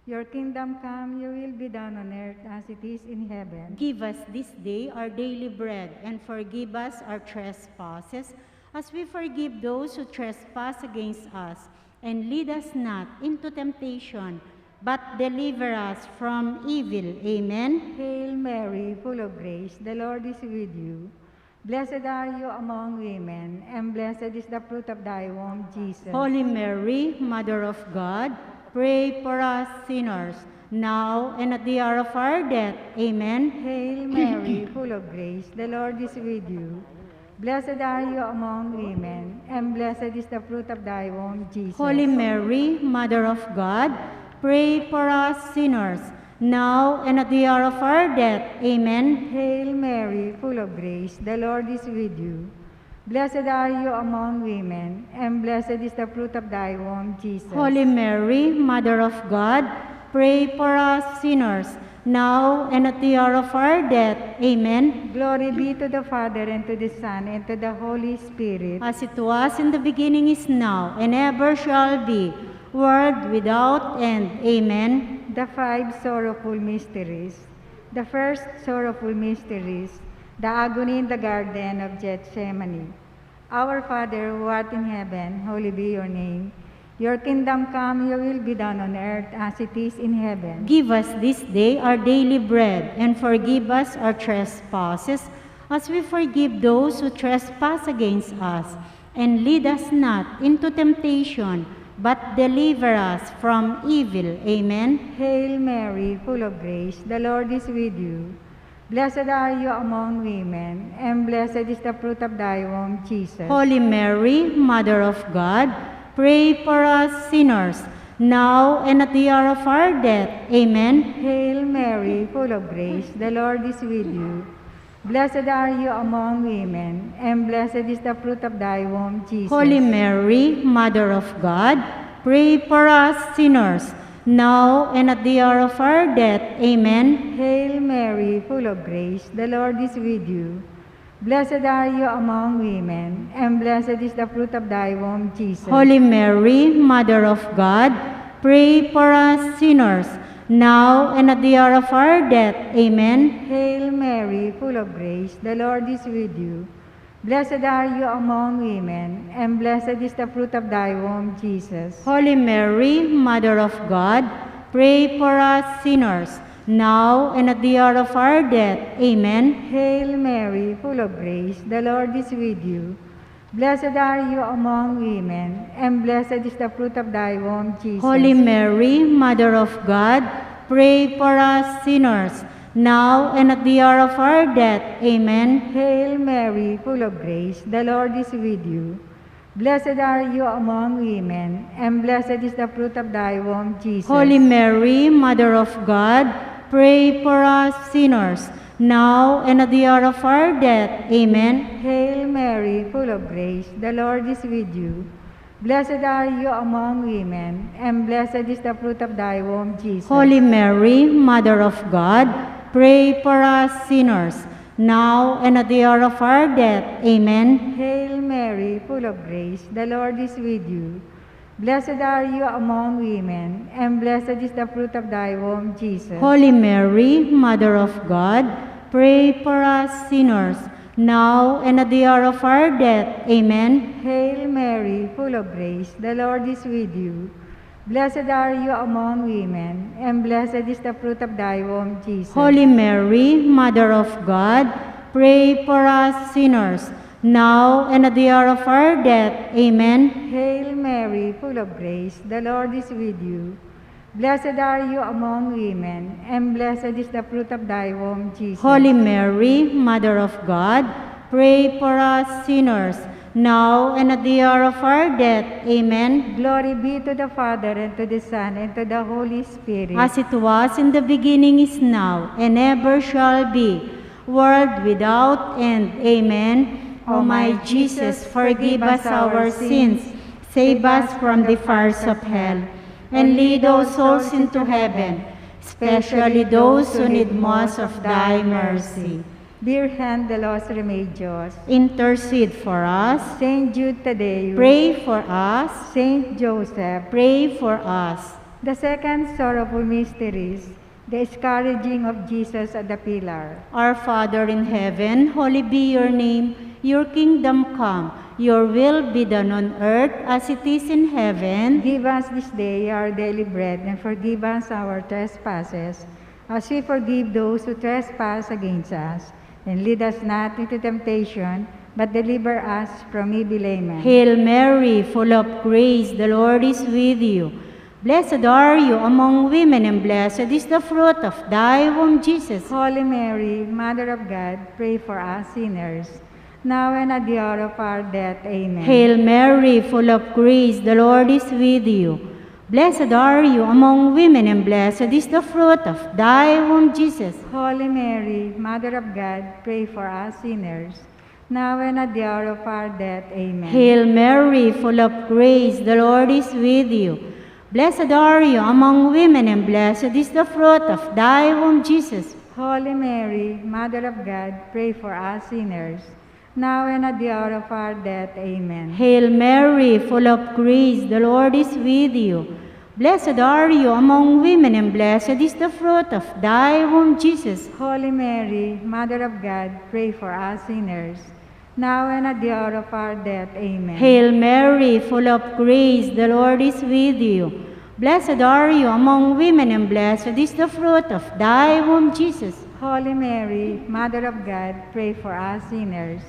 Your kingdom come, your will be done on earth as it is in heaven. Give us this day our daily bread, and forgive us our trespasses, as we forgive those who trespass against us. And lead us not into temptation, but deliver us from evil. Amen. Hail Mary, full of grace, the Lord is with you. Blessed are you among women, and blessed is the fruit of thy womb, Jesus. Holy Mary, Mother of God, pray for us sinners, now and at the hour of our death. Amen. Hail Mary, full of grace, the Lord is with you. Blessed are you among women, and blessed is the fruit of thy womb, Jesus. Holy Mary, Mother of God, pray for us sinners, now and at the hour of our death. Amen. Hail Mary, full of grace, the Lord is with you. Blessed are you among women, and blessed is the fruit of thy womb, Jesus. Holy Mary, Mother of God, pray for us sinners, now and at the hour of our death. Amen. Glory be to the Father, and to the Son, and to the Holy Spirit. As it was in the beginning, is now, and ever shall be, world without end. Amen. The five sorrowful mysteries. The first sorrowful mystery is the agony in the Garden of Gethsemane. Our Father, who art in heaven, hallowed be your name. Your kingdom come, your will be done on earth as it is in heaven. Give us this day our daily bread, and forgive us our trespasses, as we forgive those who trespass against us. And lead us not into temptation, but deliver us from evil. Amen. Hail Mary, full of grace, the Lord is with you. Blessed are you among women, and blessed is the fruit of thy womb, Jesus. Holy Mary, Mother of God, pray for us sinners, now and at the hour of our death. Amen. Hail Mary, full of grace, the Lord is with you. Blessed are you among women, and blessed is the fruit of thy womb, Jesus. Holy Mary, Mother of God, pray for us sinners, now and at the hour of our death. Amen. Hail Mary, full of grace, the Lord is with you. Blessed are you among women, and blessed is the fruit of thy womb, Jesus. Holy Mary, Mother of God, pray for us sinners, now and at the hour of our death. Amen. Hail Mary, full of grace, the Lord is with you. Blessed are you among women, and blessed is the fruit of thy womb, Jesus. Holy Mary, Mother of God, pray for us sinners, now and at the hour of our death. Amen. Hail Mary, full of grace, the Lord is with you. Blessed are you among women, and blessed is the fruit of thy womb, Jesus. Holy Mary, Mother of God, pray for us sinners, now and at the hour of our death. Amen. Hail Mary, full of grace, the Lord is with you. Blessed are you among women, and blessed is the fruit of thy womb, Jesus. Holy Mary, Mother of God, pray for us sinners, now and at the hour of our death. Amen. Hail Mary, full of grace, the Lord is with you. Blessed are you among women, and blessed is the fruit of thy womb, Jesus. Holy Mary, Mother of God, pray for us sinners, now and at the hour of our death. Amen. Hail Mary, full of grace, the Lord is with you. Blessed are you among women, and blessed is the fruit of thy womb, Jesus. Holy Mary, Mother of God, pray for us sinners, now and at the hour of our death. Amen. Hail Mary, full of grace, the Lord is with you. Blessed are you among women, and blessed is the fruit of thy womb, Jesus. Holy Mary, Mother of God, pray for us sinners, now and at the hour of our death. Amen. Hail Mary, full of grace, the Lord is with you. Blessed are you among women, and blessed is the fruit of thy womb, Jesus. Holy Mary, Mother of God, pray for us sinners, now and at the hour of our death. Amen. Glory be to the Father, and to the Son, and to the Holy Spirit. As it was in the beginning, is now, and ever shall be, world without end. Amen. O my Jesus, forgive us our sins, save us from the fires of hell, and lead all souls into heaven, especially those who need most of thy mercy. Virgen de los Remedios, Intercede for us. Saint Jude Tadeo, Pray for us. Saint Joseph, Pray for us. The second sorrowful mystery is the scourging of Jesus at the pillar. Our Father in heaven, holy be your name. Your kingdom come. Your will be done on earth as it is in heaven. Give us this day our daily bread, and forgive us our trespasses, as we forgive those who trespass against us. And lead us not into temptation, but deliver us from evil. Amen. Hail Mary, full of grace, the Lord is with you. Blessed are you among women, and blessed is the fruit of thy womb, Jesus. Holy Mary, Mother of God, pray for us sinners, now and at the hour of our death. Amen. Hail Mary, full of grace, the Lord is with you. Blessed are you among women, and blessed is the fruit of thy womb, Jesus. Holy Mary, Mother of God, pray for us sinners, now and at the hour of our death. Amen. Hail Mary, full of grace, the Lord is with you. Blessed are you among women, and blessed is the fruit of thy womb, Jesus. Holy Mary, Mother of God, pray for us sinners, now and at the hour of our death. Amen. Hail Mary, full of grace, the Lord is with you. Blessed are you among women, and blessed is the fruit of thy womb, Jesus. Holy Mary, Mother of God, pray for us sinners, now and at the hour of our death. Amen. Hail Mary, full of grace, the Lord is with you. Blessed are you among women, and blessed is the fruit of thy womb, Jesus. Holy Mary, Mother of God, pray for us sinners,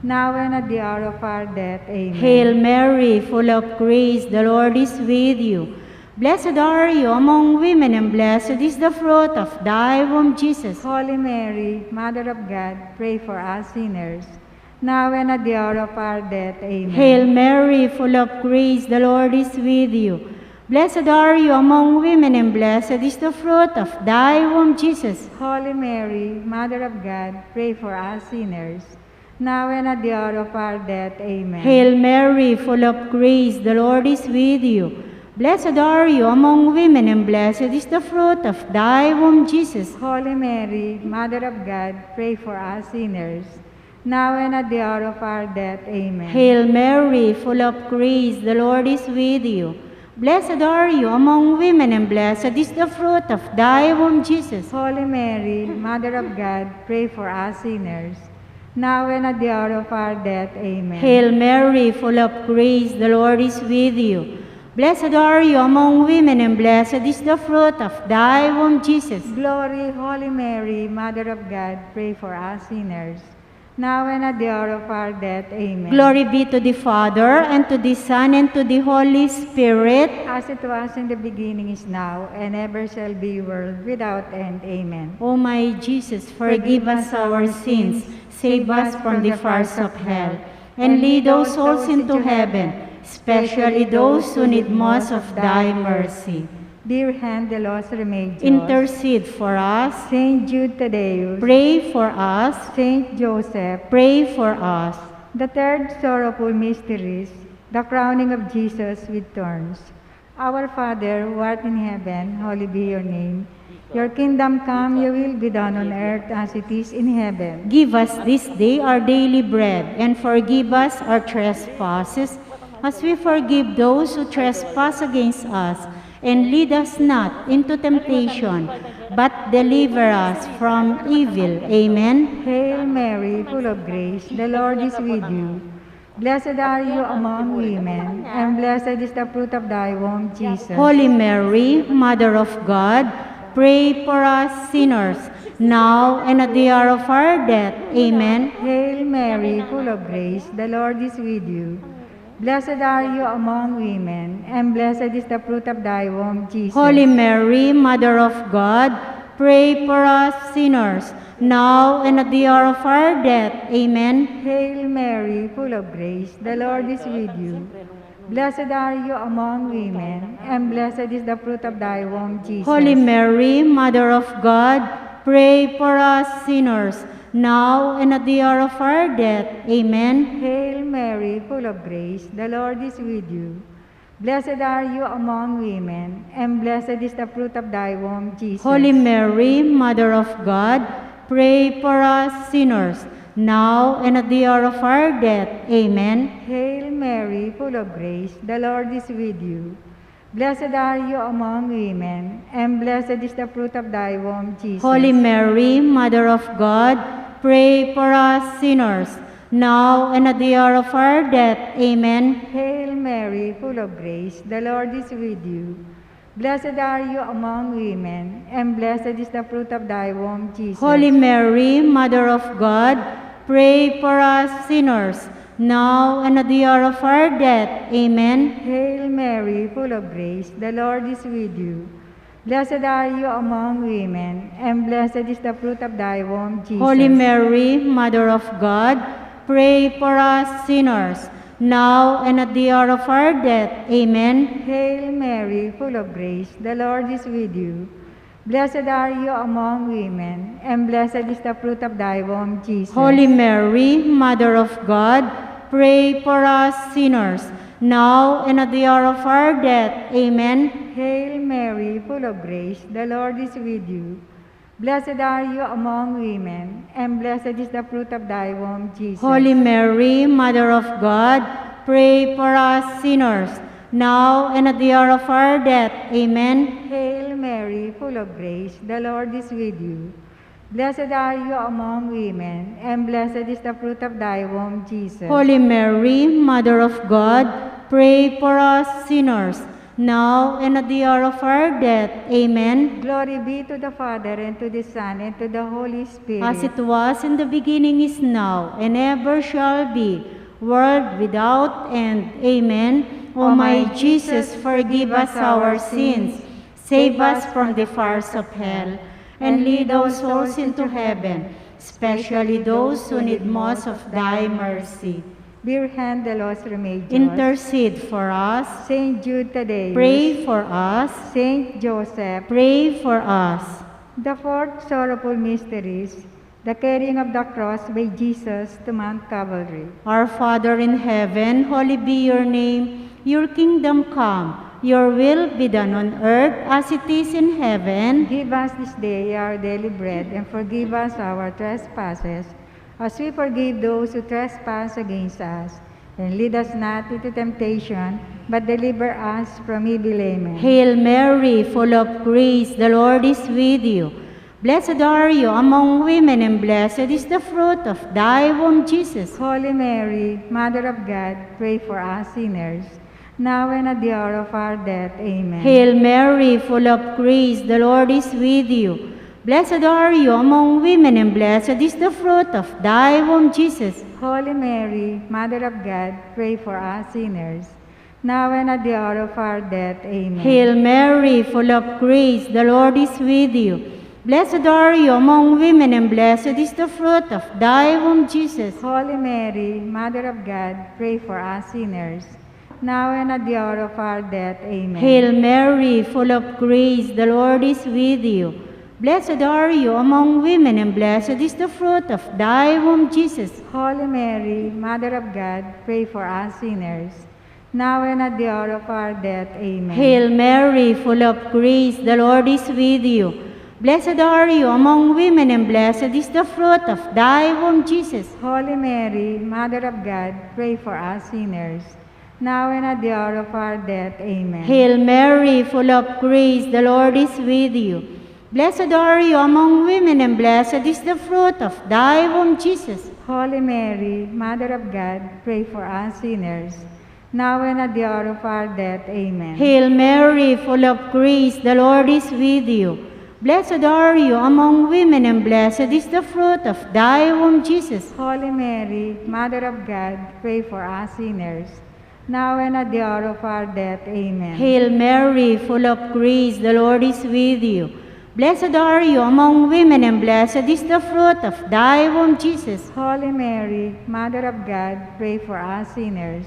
now and at the hour of our death. Amen. Hail Mary, full of grace, the Lord is with you. Blessed are you among women, and blessed is the fruit of thy womb, Jesus. Holy Mary, Mother of God, pray for us sinners, now and at the hour of our death. Amen. Hail Mary, full of grace, the Lord is with you. Blessed are you among women, and blessed is the fruit of thy womb, Jesus. Holy Mary, Mother of God, pray for us sinners, now and at the hour of our death. Amen. Hail Mary, full of grace, the Lord is with you. Blessed are you among women, and blessed is the fruit of thy womb, Jesus. Holy Mary, Mother of God, pray for us sinners, now and at the hour of our death. Amen. Hail Mary, full of grace, the Lord is with you. Blessed are you among women, and blessed is the fruit of thy womb, Jesus. Holy Mary, Mother of God, pray for us sinners, now and at the hour of our death. Amen. Hail Mary, full of grace, the Lord is with you. Blessed are you among women, and blessed is the fruit of thy womb, Jesus. Glory, Holy Mary, Mother of God, pray for us sinners, now and at the hour of our death. Amen. Glory be to the Father, and to the Son, and to the Holy Spirit. As it was in the beginning, is now, and ever shall be, world without end. Amen. O my Jesus, forgive us our sins, save us from the fires of hell, and lead those souls into heaven, especially those who need most of thy mercy. Dear hand, the lost remedios. Intercede for us. Saint Jude Tadeus. Pray for us. Saint Joseph. Pray for us. The third sorrowful mystery is the crowning of Jesus with thorns. Our Father, who art in heaven, hallowed be your name. Your kingdom come, your will be done on earth as it is in heaven. Give us this day our daily bread, and forgive us our trespasses, as we forgive those who trespass against us. And lead us not into temptation, but deliver us from evil. Amen. Hail Mary, full of grace, the Lord is with you. Blessed are you among women, and blessed is the fruit of thy womb, Jesus. Holy Mary, Mother of God, pray for us sinners, now and at the hour of our death. Amen. Hail Mary, full of grace, the Lord is with you. Blessed are you among women, and blessed is the fruit of thy womb, Jesus. Holy Mary, Mother of God, pray for us sinners, now and at the hour of our death. Amen. Hail Mary, full of grace, the Lord is with you. Blessed are you among women, and blessed is the fruit of thy womb, Jesus. Holy Mary, Mother of God, pray for us sinners, now and at the hour of our death. Amen. Hail Mary, full of grace, the Lord is with you. Blessed are you among women, and blessed is the fruit of thy womb, Jesus. Holy Mary, Mother of God, pray for us sinners, now and at the hour of our death. Amen. Hail Mary, full of grace, the Lord is with you. Blessed are you among women, and blessed is the fruit of thy womb, Jesus. Holy Mary, Mother of God, pray for us sinners, now and at the hour of our death. Amen. Hail Mary, full of grace, the Lord is with you. Blessed are you among women, and blessed is the fruit of thy womb, Jesus. Holy Mary, Mother of God, pray for us sinners, now and at the hour of our death. Amen. Hail Mary, full of grace, the Lord is with you. Blessed are you among women, and blessed is the fruit of thy womb, Jesus. Holy Mary, Mother of God, pray for us sinners, now and at the hour of our death. Amen. Hail Mary, full of grace, the Lord is with you. Blessed are you among women, and blessed is the fruit of thy womb, Jesus. Holy Mary, Mother of God, pray for us sinners, now and at the hour of our death. Amen. Hail Mary, full of grace, the Lord is with you. Blessed are you among women, and blessed is the fruit of thy womb, Jesus. Holy Mary, Mother of God, pray for us sinners, now and at the hour of our death. Amen. Hail Mary, full of grace, the Lord is with you. Blessed are you among women, and blessed is the fruit of thy womb, Jesus. Holy Mary, Mother of God, pray for us sinners, now and at the hour of our death. Amen. Glory be to the Father, and to the Son, and to the Holy Spirit. As it was in the beginning, is now, and ever shall be, world without end. Amen. O my Jesus, forgive us our sins, save us from the fires of hell, and lead all souls into heaven, especially those who need most of thy mercy. Virgen de los Remedios, Intercede for us. Saint Jude Taddeus, Pray for us. Saint Joseph. Pray for us. The fourth sorrowful mystery, the carrying of the cross by Jesus to Mount Calvary. Our Father in heaven, holy be your name. Your kingdom come. Your will be done on earth as it is in heaven. Give us this day our daily bread, and forgive us our trespasses, as we forgive those who trespass against us. And lead us not into temptation, but deliver us from evil. Amen. Hail Mary, full of grace, the Lord is with you. Blessed are you among women, and blessed is the fruit of thy womb, Jesus. Holy Mary, Mother of God, pray for us sinners, now and at the hour of our death. Amen. Hail Mary, full of grace, the Lord is with you. Blessed are you among women, and blessed is the fruit of thy womb, Jesus. Holy Mary, Mother of God, pray for us sinners, now and at the hour of our death. Amen. Hail Mary, full of grace, the Lord is with you. Blessed are you among women, and blessed is the fruit of thy womb, Jesus. Holy Mary, Mother of God, pray for us sinners, now and at the hour of our death. Amen. Hail Mary, full of grace, the Lord is with you. Blessed are you among women, and blessed is the fruit of thy womb, Jesus. Holy Mary, Mother of God, pray for us sinners, now and at the hour of our death. Amen. Hail Mary, full of grace, the Lord is with you. Blessed are you among women, and blessed is the fruit of thy womb, Jesus. Holy Mary, Mother of God, pray for us sinners, now and at the hour of our death. Amen. Hail Mary, full of grace, the Lord is with you. Blessed are you among women, and blessed is the fruit of thy womb, Jesus. Holy Mary, Mother of God, pray for us sinners, now and at the hour of our death. Amen. Hail Mary, full of grace, the Lord is with you. Blessed are you among women, and blessed is the fruit of thy womb, Jesus. Holy Mary, Mother of God, pray for us sinners, now and at the hour of our death. Amen. Hail Mary, full of grace, the Lord is with you. Blessed are you among women, and blessed is the fruit of thy womb, Jesus. Holy Mary, Mother of God, pray for us sinners,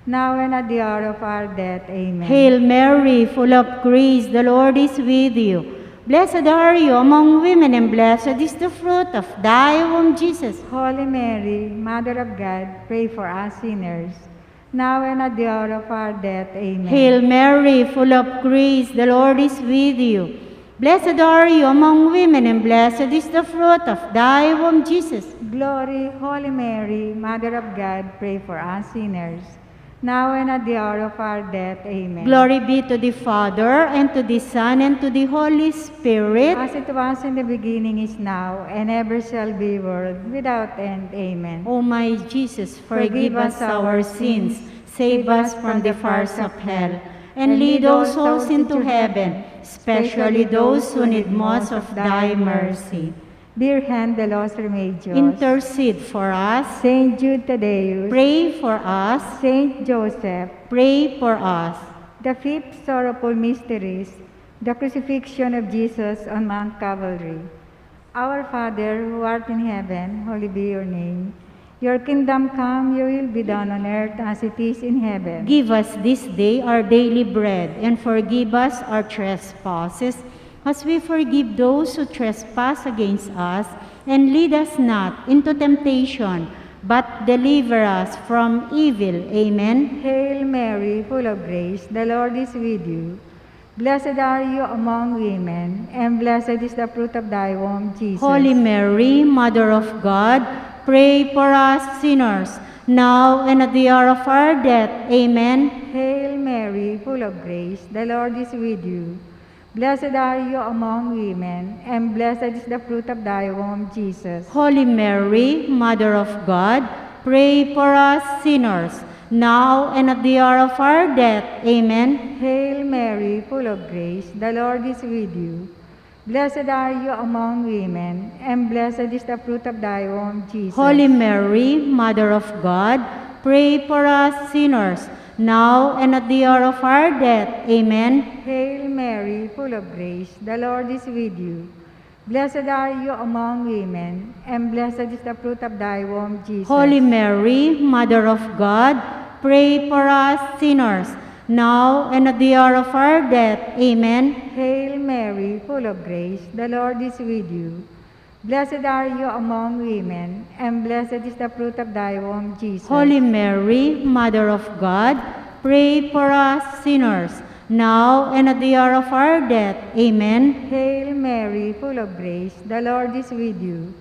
now and at the hour of our death. Amen. Hail Mary, full of grace, the Lord is with you. Blessed are you among women, and blessed is the fruit of thy womb, Jesus. Holy Mary, Mother of God, pray for us sinners, now and at the hour of our death. Amen. Hail Mary, full of grace, the Lord is with you. Blessed are you among women, and blessed is the fruit of thy womb, Jesus. Glory, Holy Mary, Mother of God, pray for us sinners, now and at the hour of our death. Amen. Glory be to the Father, and to the Son, and to the Holy Spirit. As it was in the beginning, is now, and ever shall be, world without end. Amen. O my Jesus, forgive us our sins, save us from the fires of hell, and lead all souls into heaven, especially those who need most of thy mercy. Virgen de los Remedios, Intercede for us. Saint Jude Tadeus, Pray for us. Saint Joseph. Pray for us. The fifth sorrowful mysteries, the crucifixion of Jesus on Mount Calvary. Our Father, who art in heaven, holy be your name. Your kingdom come, your will be done on earth as it is in heaven. Give us this day our daily bread, and forgive us our trespasses, as we forgive those who trespass against us. And lead us not into temptation, but deliver us from evil. Amen. Hail Mary, full of grace, the Lord is with you. Blessed are you among women, and blessed is the fruit of thy womb, Jesus. Holy Mary, Mother of God, pray for us sinners, now and at the hour of our death. Amen. Hail Mary, full of grace, the Lord is with you. Blessed are you among women, and blessed is the fruit of thy womb, Jesus. Holy Mary, Mother of God, pray for us sinners, now and at the hour of our death. Amen. Hail Mary, full of grace, the Lord is with you. Blessed are you among women, and blessed is the fruit of thy womb, Jesus. Holy Mary, Mother of God, pray for us sinners, now and at the hour of our death. Amen. Hail Mary, full of grace, the Lord is with you. Blessed are you among women, and blessed is the fruit of thy womb, Jesus. Holy Mary, Mother of God, pray for us sinners, now and at the hour of our death. Amen. Hail Mary, full of grace, the Lord is with you. Blessed are you among women, and blessed is the fruit of thy womb, Jesus. Holy Mary, Mother of God, pray for us sinners, now and at the hour of our death. Amen. Hail Mary, full of grace, the Lord is with you.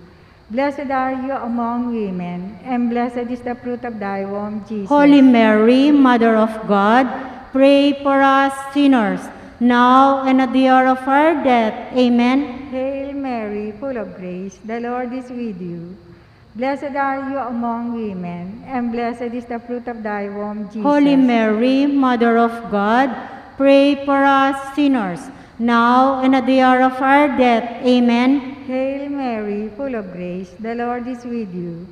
Blessed are you among women, and blessed is the fruit of thy womb, Jesus. Holy Mary, Mother of God, pray for us sinners, now and at the hour of our death. Amen. Hail Mary, full of grace, the Lord is with you. Blessed are you among women, and blessed is the fruit of thy womb, Jesus. Holy Mary, Mother of God, pray for us sinners, now and at the hour of our death. Amen. Hail Mary, full of grace, the Lord is with you.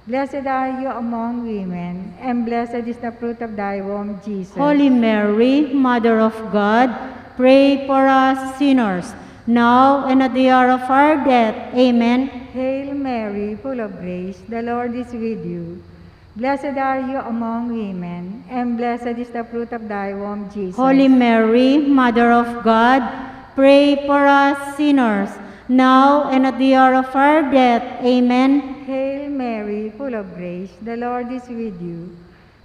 Blessed are you among women, and blessed is the fruit of thy womb, Jesus. Holy Mary, Mother of God, pray for us sinners, now and at the hour of our death. Amen. Hail Mary, full of grace, the Lord is with you. Blessed are you among women, and blessed is the fruit of thy womb, Jesus. Holy Mary, Mother of God, pray for us sinners, now and at the hour of our death. Amen. Hail Mary, full of grace, the Lord is with you.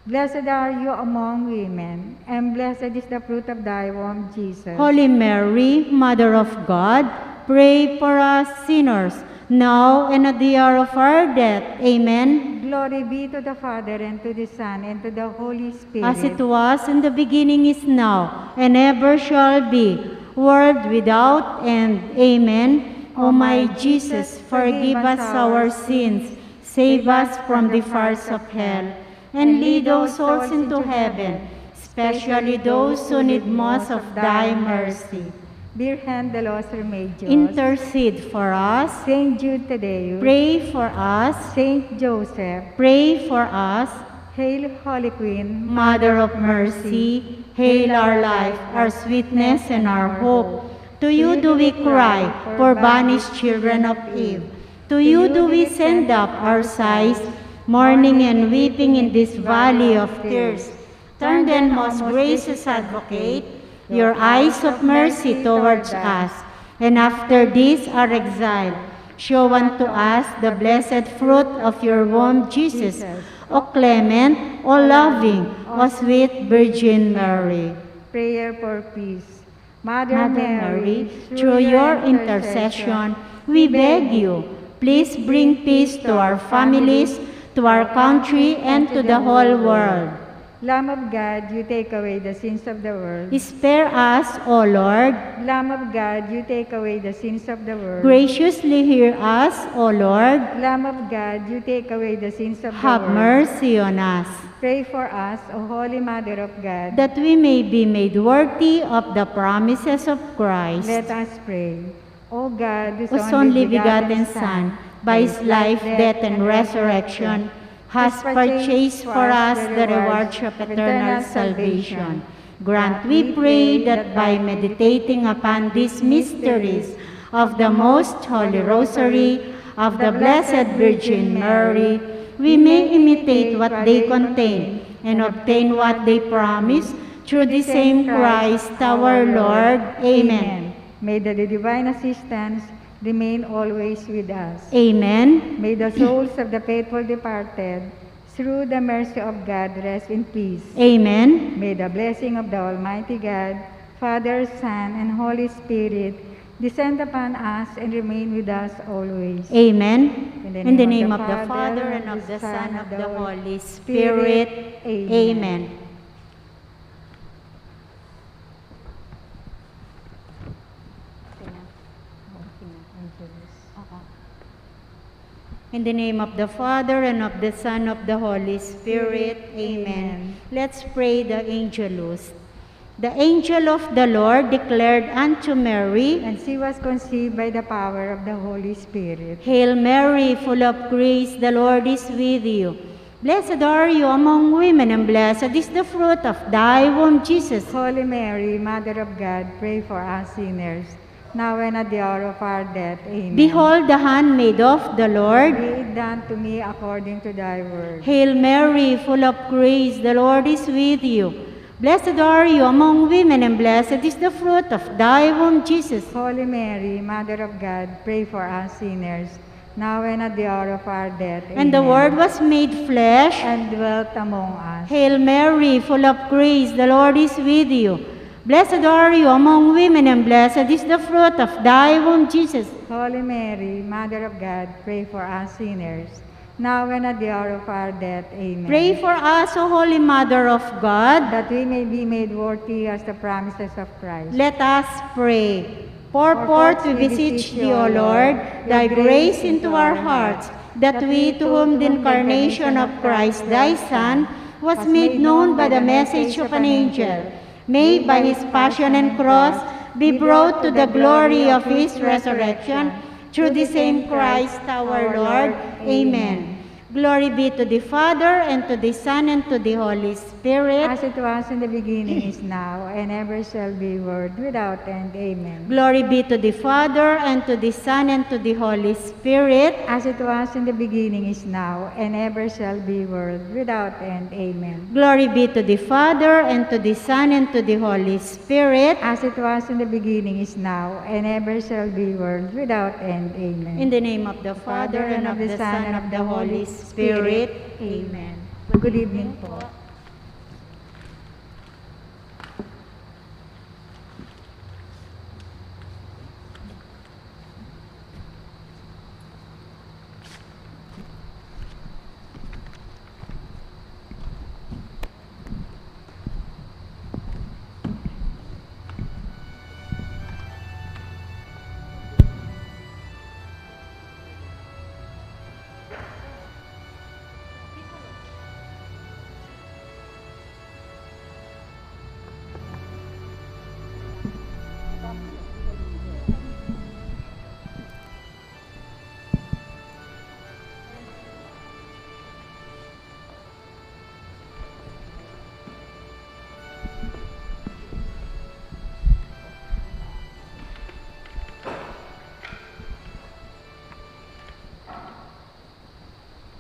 Blessed are you among women, and blessed is the fruit of thy womb, Jesus. Holy Mary, Mother of God, pray for us sinners, now and at the hour of our death. Amen. Glory be to the Father, and to the Son, and to the Holy Spirit. As it was in the beginning, is now, and ever shall be, world without end. Amen. O my Jesus, forgive us our sins, save us from the fires of hell, and lead all souls into heaven, especially those who need most of thy mercy. Virgen de los Remedios, Intercede for us. Saint Jude Tadeus, Pray for us. Saint Joseph, Pray for us. Hail, Holy Queen, Mother of mercy, hail our life, our sweetness, and our hope. To you do we cry, poor banished children of Eve. To you do we send up our sighs, mourning and weeping in this valley of tears. Turn then, most gracious Advocate, your eyes of mercy towards us, and after this our exile, show unto us the blessed fruit of your womb, Jesus. O clement, O loving, O sweet Virgin Mary. prayer for peace. Mother, Mother Mary, through your intercession, we beg you, please bring peace to our families, to our country, and to the whole world. Lamb of God, you take away the sins of the world. Spare us, O Lord. Lamb of God, you take away the sins of the world. Graciously hear us, O Lord. Lamb of God, you take away the sins of the Have world. mercy on us, Pray for us, O Holy Mother of God. that we may be made worthy of the promises of Christ. Let us pray. O God, whose Whose only begotten Son, by his life, death, and resurrection, has purchased for us the rewards of eternal salvation. Grant, we pray, that by meditating upon these mysteries of the Most Holy Rosary of the Blessed Virgin Mary, we may imitate what they contain and obtain what they promise, through the same Christ our Lord. Amen. May the divine assistance remain always with us. Amen. May the souls of the faithful departed, through the mercy of God, rest in peace. Amen. May the blessing of the Almighty God, Father, Son, and Holy Spirit descend upon us and remain with us always. Amen. In the name of the Father, and of the Son, and of the Holy Spirit. Amen. In the name of the Father, and of the Son, and of the Holy Spirit. Amen. Let's pray the Angelus. The angel of the Lord declared unto Mary, And she was conceived by the power of the Holy Spirit. Hail Mary, full of grace, the Lord is with you. Blessed are you among women, and blessed is the fruit of thy womb, Jesus. Holy Mary, Mother of God, pray for us sinners, now and at the hour of our death. Amen. Behold the handmaid of the Lord. Be it done to me according to thy word. Hail Mary, full of grace, the Lord is with you. Blessed are you among women, and blessed is the fruit of thy womb, Jesus. Holy Mary, Mother of God, pray for us sinners, now and at the hour of our death. Amen. And the Word was made flesh and dwelt among us. Hail Mary, full of grace, the Lord is with you. Blessed are you among women, and blessed is the fruit of thy womb, Jesus. Holy Mary, Mother of God, pray for us sinners, now and at the hour of our death. Amen. Pray for us, O Holy Mother of God, that we may be made worthy as the promises of Christ. Let us pray. Pour forth, we beseech thee, O Lord, thy grace into our hearts, that we, to whom the incarnation of Christ thy Son was made known by the message of an angel, may by his passion and cross be brought to the glory of his resurrection, through the same Christ our Lord. Amen. Glory be to the Father, and to the Son, and to the Holy Spirit. As it was in the beginning, is now, and ever shall be, world without end. Amen. Glory be to the Father, and to the Son, and to the Holy Spirit. As it was in the beginning, is now, and ever shall be, world without end. Amen. Glory be to the Father, and to the Son, and to the Holy Spirit. As it was in the beginning, is now, and ever shall be, world without end. Amen. In the name of the Father, and of the Son, and of the Holy Spirit. Amen. Good evening po.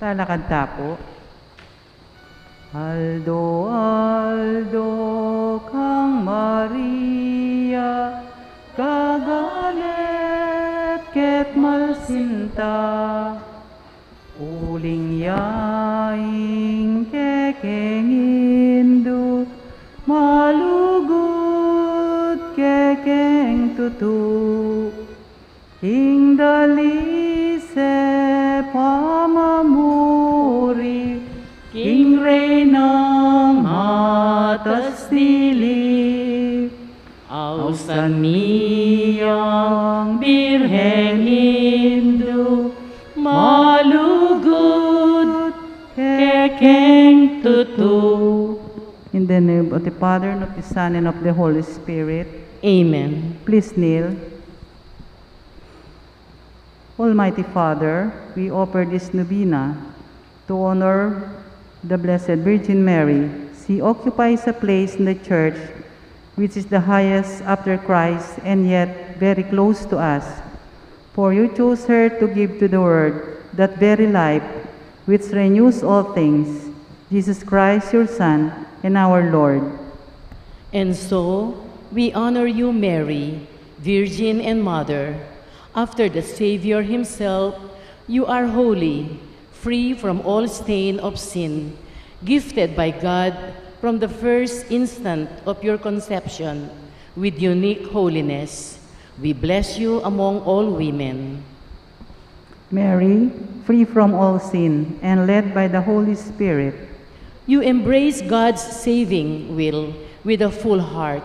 Talakanta po. Aldo, Aldo kang Maria, kagalit ket malsinta, uling yaing kekengindu, malugod kekeng tutu, ing dalise pamamuri, King Reina San niyang Birheng Indu, malugod kekeng tutu. In the name of the Father, and of the Son, and of the Holy Spirit. Amen. Please kneel. Almighty Father, we offer this novena to honor the Blessed Virgin Mary. She occupies a place in the Church which is the highest after Christ and yet very close to us. For you chose her to give to the world that very life which renews all things, Jesus Christ, your Son, and our Lord. And so, we honor you, Mary, Virgin and Mother. After the Savior himself, you are holy, free from all stain of sin, gifted by God from the first instant of your conception with unique holiness. We bless you among all women. Mary, free from all sin and led by the Holy Spirit, You embrace God's saving will with a full heart,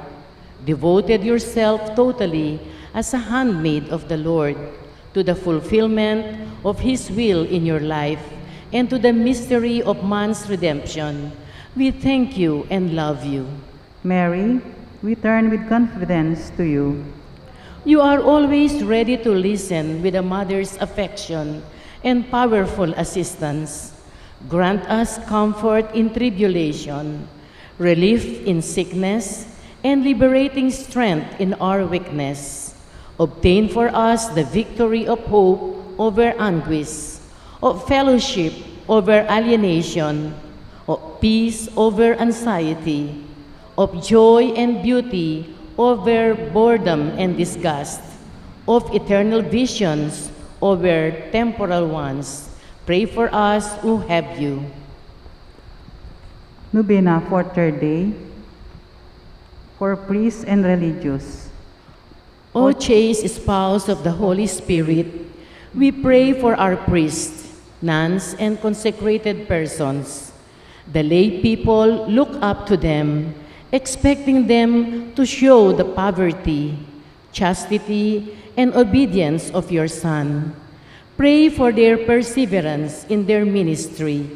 devoted yourself totally as a handmaid of the Lord to the fulfillment of His will in your life and to the mystery of man's redemption. We thank you and love you. Mary, we turn with confidence to you. You are always ready to listen with a mother's affection and powerful assistance. Grant us comfort in tribulation, relief in sickness, and liberating strength in our weakness. Obtain for us the victory of hope over anguish, of fellowship over alienation, of peace over anxiety, of joy and beauty over boredom and disgust, of eternal visions over temporal ones. Pray for us who have you. Novena for third day, for priests and religious. O chaste spouse of the Holy Spirit, we pray for our priests, nuns, and consecrated persons. The lay people look up to them, expecting them to show the poverty, chastity, and obedience of your Son. Pray for their perseverance in their ministry.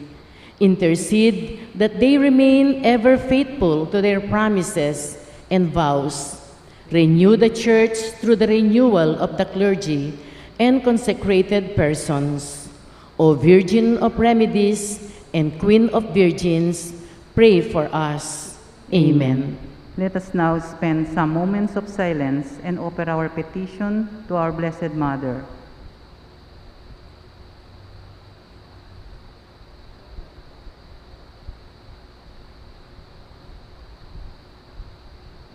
Intercede that they remain ever faithful to their promises and vows. Renew the Church through the renewal of the clergy and consecrated persons. O Virgin of Remedies and Queen of Virgins, pray for us. Amen. Let us now spend some moments of silence and offer our petition to our Blessed Mother.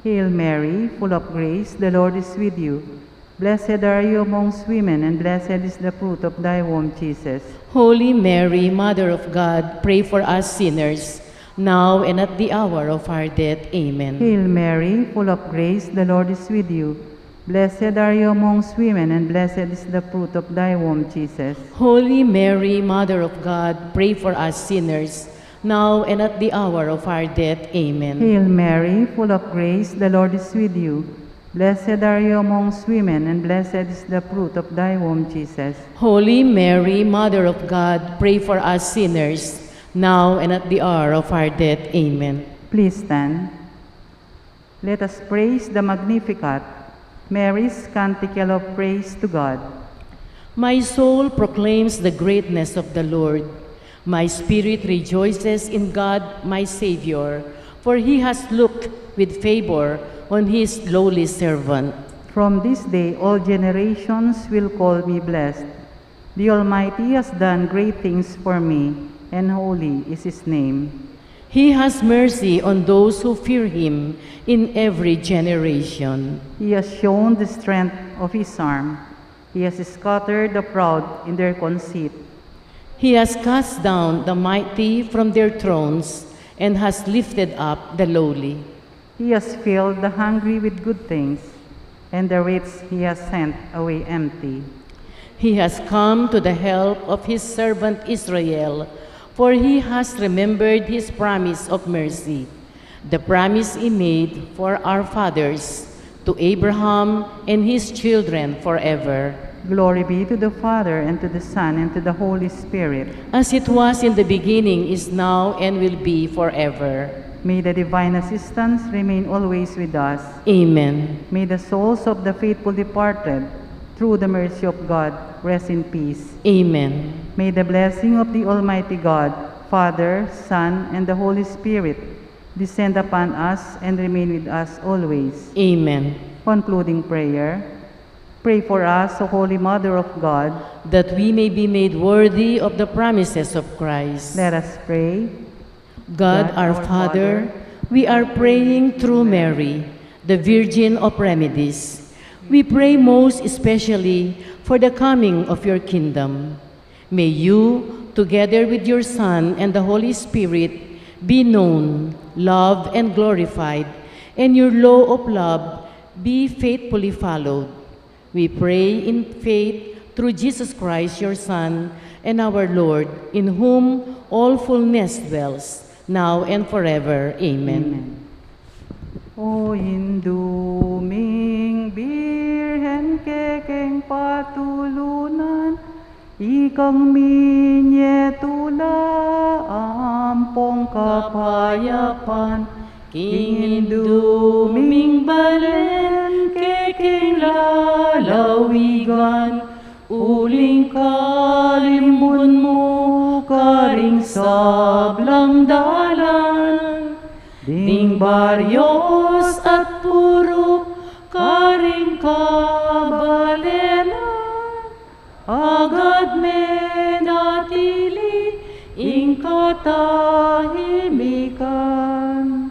Hail Mary, full of grace, the Lord is with you. Blessed are you amongst women, and blessed is the fruit of thy womb, Jesus. Holy Mary, Mother of God, pray for us sinners, now and at the hour of our death. Amen. Hail Mary, full of grace, the Lord is with you. Blessed are you amongst women, and blessed is the fruit of thy womb, Jesus. Holy Mary, Mother of God, pray for us sinners, now and at the hour of our death. Amen. Hail Mary, full of grace, the Lord is with you. Blessed are you amongst women, and blessed is the fruit of thy womb, Jesus. Holy Mary, Mother of God, pray for us sinners, now and at the hour of our death. Amen. Please stand. Let us praise the Magnificat, Mary's canticle of praise to God. My soul proclaims the greatness of the Lord. My spirit rejoices in God, my Savior, for He has looked with favor on His lowly servant. From this day all generations will call me blessed. The Almighty has done great things for me, and holy is His name. He has mercy on those who fear Him in every generation. He has shown the strength of His arm. He has scattered the proud in their conceit. He has cast down the mighty from their thrones and has lifted up the lowly. He has filled the hungry with good things, and the rich He has sent away empty. He has come to the help of His servant Israel, for He has remembered His promise of mercy, the promise He made for our fathers, to Abraham and his children forever. Glory be to the Father, and to the Son, and to the Holy Spirit. As it was in the beginning, is now, and will be forever. May the divine assistance remain always with us. Amen. May the souls of the faithful departed, through the mercy of God, rest in peace. Amen. May the blessing of the Almighty God, Father, Son, and the Holy Spirit descend upon us and remain with us always. Amen. Concluding prayer. Pray for us, O Holy Mother of God. That we may be made worthy of the promises of Christ. Let us pray. God our Father, we are praying through Mary, the Virgin of Remedies. We pray most especially for the coming of your kingdom. May you, together with your Son and the Holy Spirit, be known, loved, and glorified, and your law of love be faithfully followed. We pray in faith through Jesus Christ, your Son, and our Lord, in whom all fullness dwells, now and forever. Amen. O induming Birhen kekeng patulunan, ikang minyetula ampong kapayapan, King induming balen, keking lalawigan, uling kalimbun mo, karing sablang dalan. Ding baryos at puro, karing kabalena, agad menatili, ing katahimikan.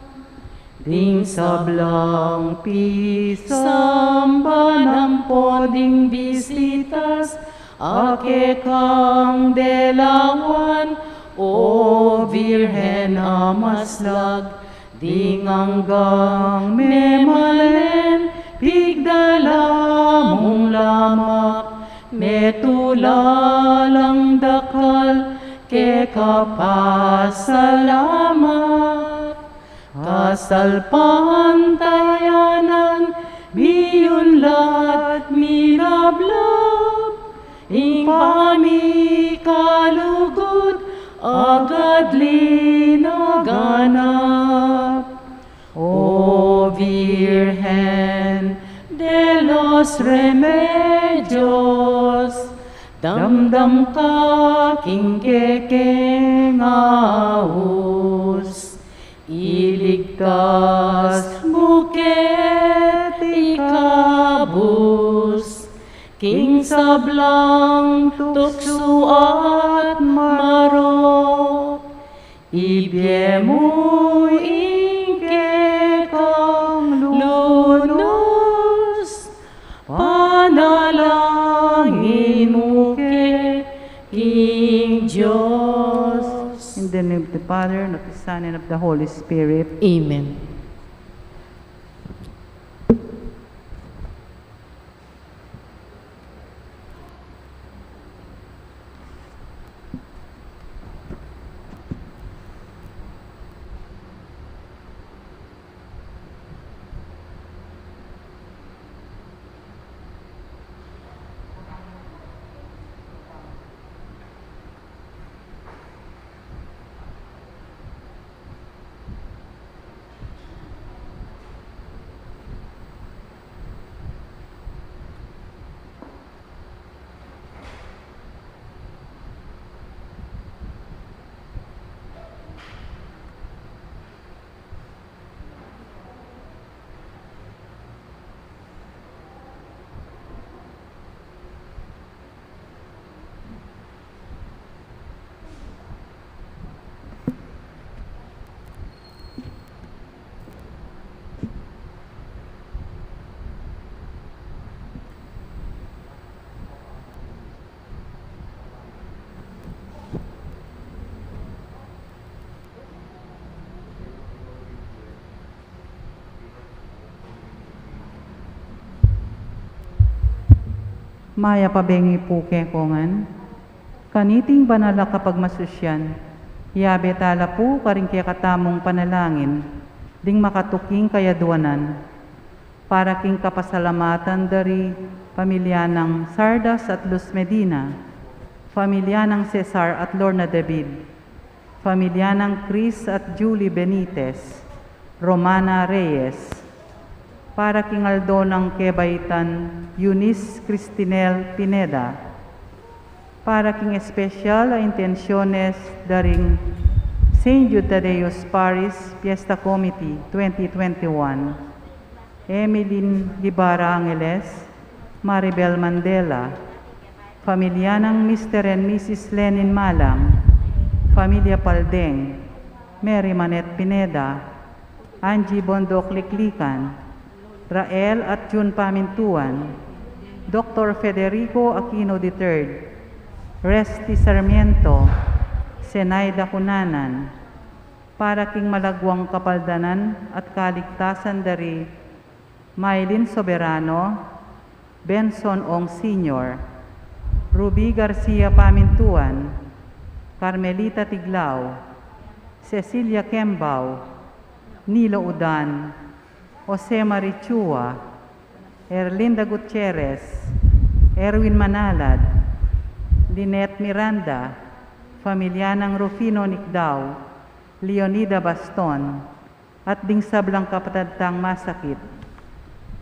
Ding sablang pisamba ng poding bisitas, ake kang delawan, o Virhen amaslag, ding hanggang memalen, pigdala mong lamak, metulalang dakal, ke kapasalamat. Kasalpantayanan, biyunlat, mirablab, ing pamikalugod, agad linaganap. O Virgen de los Remedios, damdam ka king kekeng ahos. Iligtas buket ikabus, king sablang tukso at marok, ibyemo ingke kang lunos, panalangin mo ke King Diyos. In the name of the Father, and of the Son, and of the Holy Spirit. Amen. Maya pabengi puke kongan, kaniting banala kapag masusyan, yabe tala po karing kaya katamong panalangin, ding makatuking kayaduanan. para king kapasalamatan dari pamilya ng Sardas at Luz Medina, pamilya ng Cesar at Lorna David, pamilya ng Chris at Julie Benitez, Romana Reyes, para king Aldo ng Quebaitan, Eunice Cristinel Pineda, para king espesyal a intenciones daring St. Jude Tadeus Paris Fiesta Committee 2021, Emeline Guevara Angeles, Maribel Mandela, pamilya ng Mr. and Mrs. Lenin Malang, Pamilya Paldeng, Mary Manette Pineda, Angie Bondok Liklikan, Rael at June Pamintuan, Dr. Federico Aquino III, Resty Sarmiento, Senaida Cunanan, para king malagwang kapaldanan at kaligtasan dari Maylin Soberano, Benson Ong Sr., Ruby Garcia Pamintuan, Carmelita Tiglao, Cecilia Kembao, Nilo Udan, Jose Marichua, Erlinda Gutierrez, Erwin Manalad, Lynette Miranda, pamilya ng Rufino Nicdao, Leonida Baston, at dingsablang kapatadtang masakit,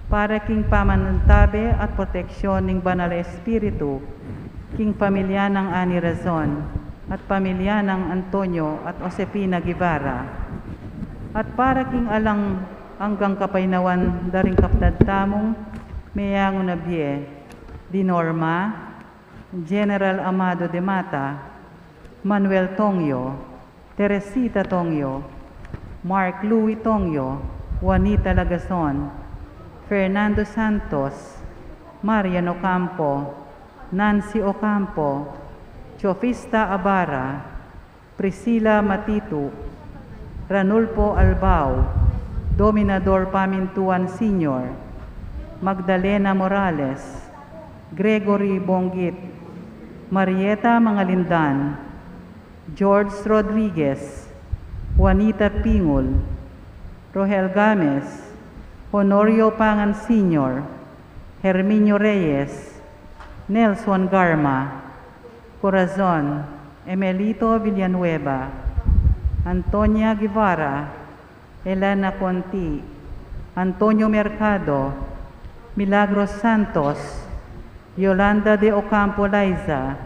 para king pamanantabe at proteksyon ng Banal na Espiritu, king pamilya ng Ani Razon, at pamilya ng Antonio at Josefina Guevara, at para king alang hanggang kapainawan daring kapatadtamong Mayango Nabie, Dinorma, General Amado de Mata, Manuel Tongyo, Teresita Tongyo, Mark Louis Tongyo, Juanita Lagason, Fernando Santos, Marian Ocampo, Nancy Ocampo, Chofista Abara, Priscilla Matitu, Ranulfo Albao, Dominador Pamintuan Sr., Magdalena Morales, Gregory Bonggit, Marieta Mangalindan, George Rodriguez, Juanita Pingul, Rohel Games, Honorio Pangan Sr., Herminio Reyes, Nelson Garma, Corazon, Emelito Villanueva, Antonia Guevara, Elena Conti, Antonio Mercado, Milagros Santos, Yolanda de Ocampo Liza,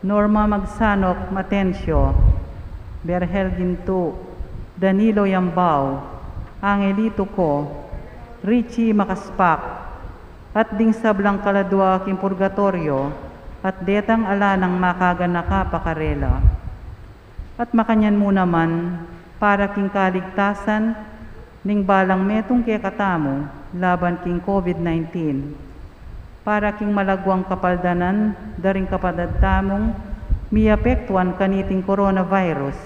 Norma Magsanok Matencio, Berhel Gintu, Danilo Yambao, Angelito Ko, Richie Makaspak, at dingsablang kaladwa king purgatorio, at detang ala ng makagan nakapakarela. At makanyan mo naman, para king kaligtasan, ning balang metong kaya katamo, laban king COVID-19, para king malagwang kapaldanan, daring kapadadtamong, miapektuan kaniting coronavirus,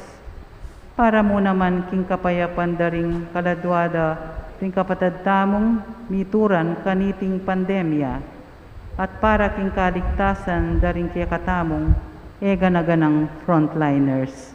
para mo naman king kapayapan daring kaladwada, ting kapatadtamong mituran kaniting pandemya, at para king kaligtasan daring kaya katamong eganaganang frontliners.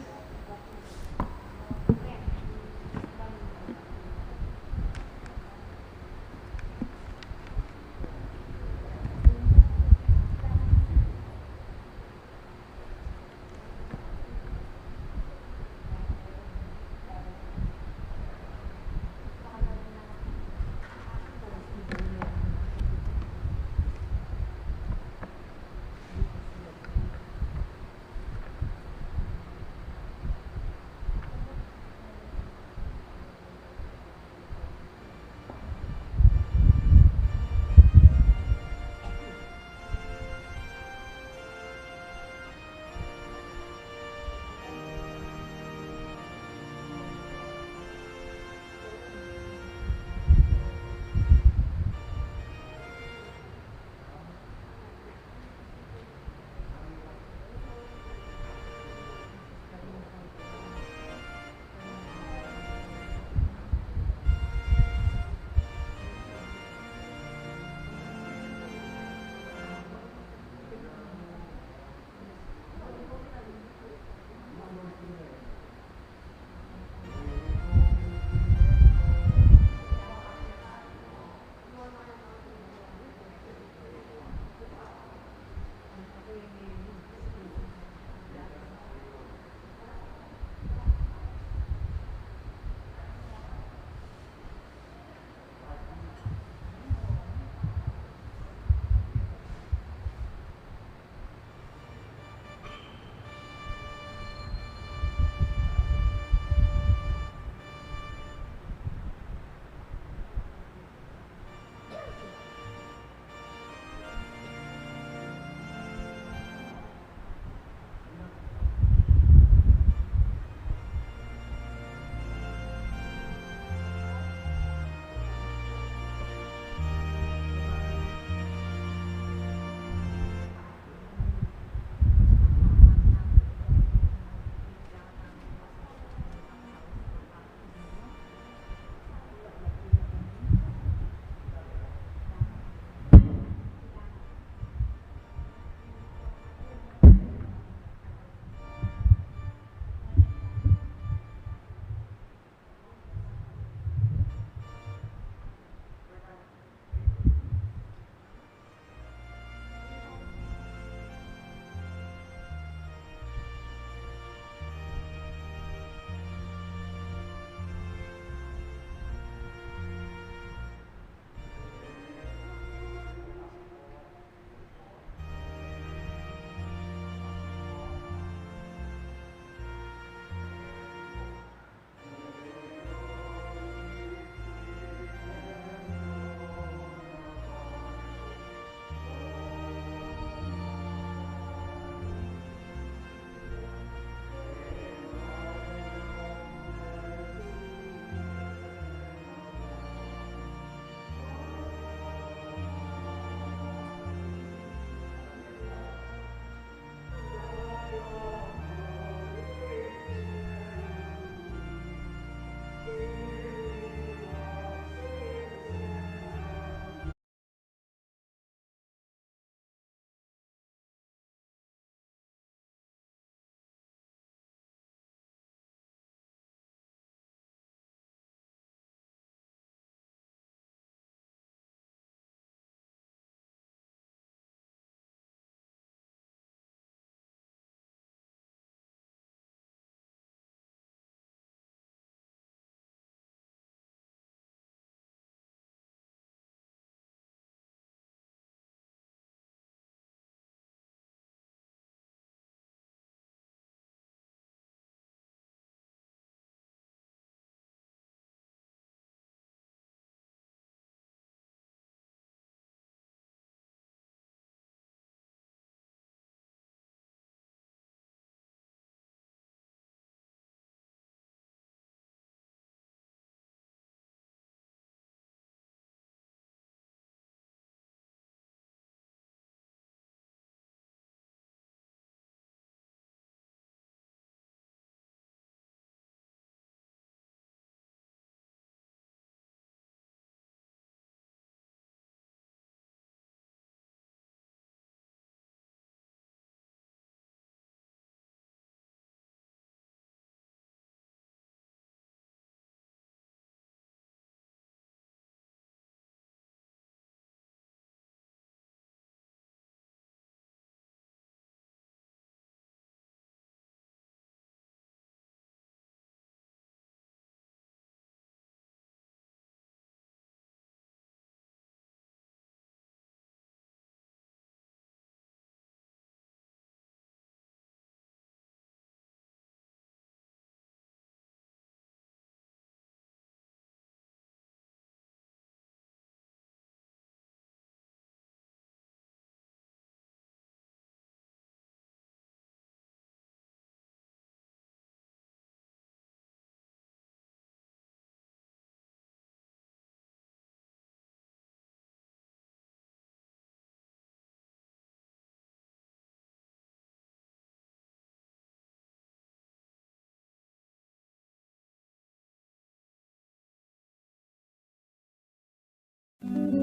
O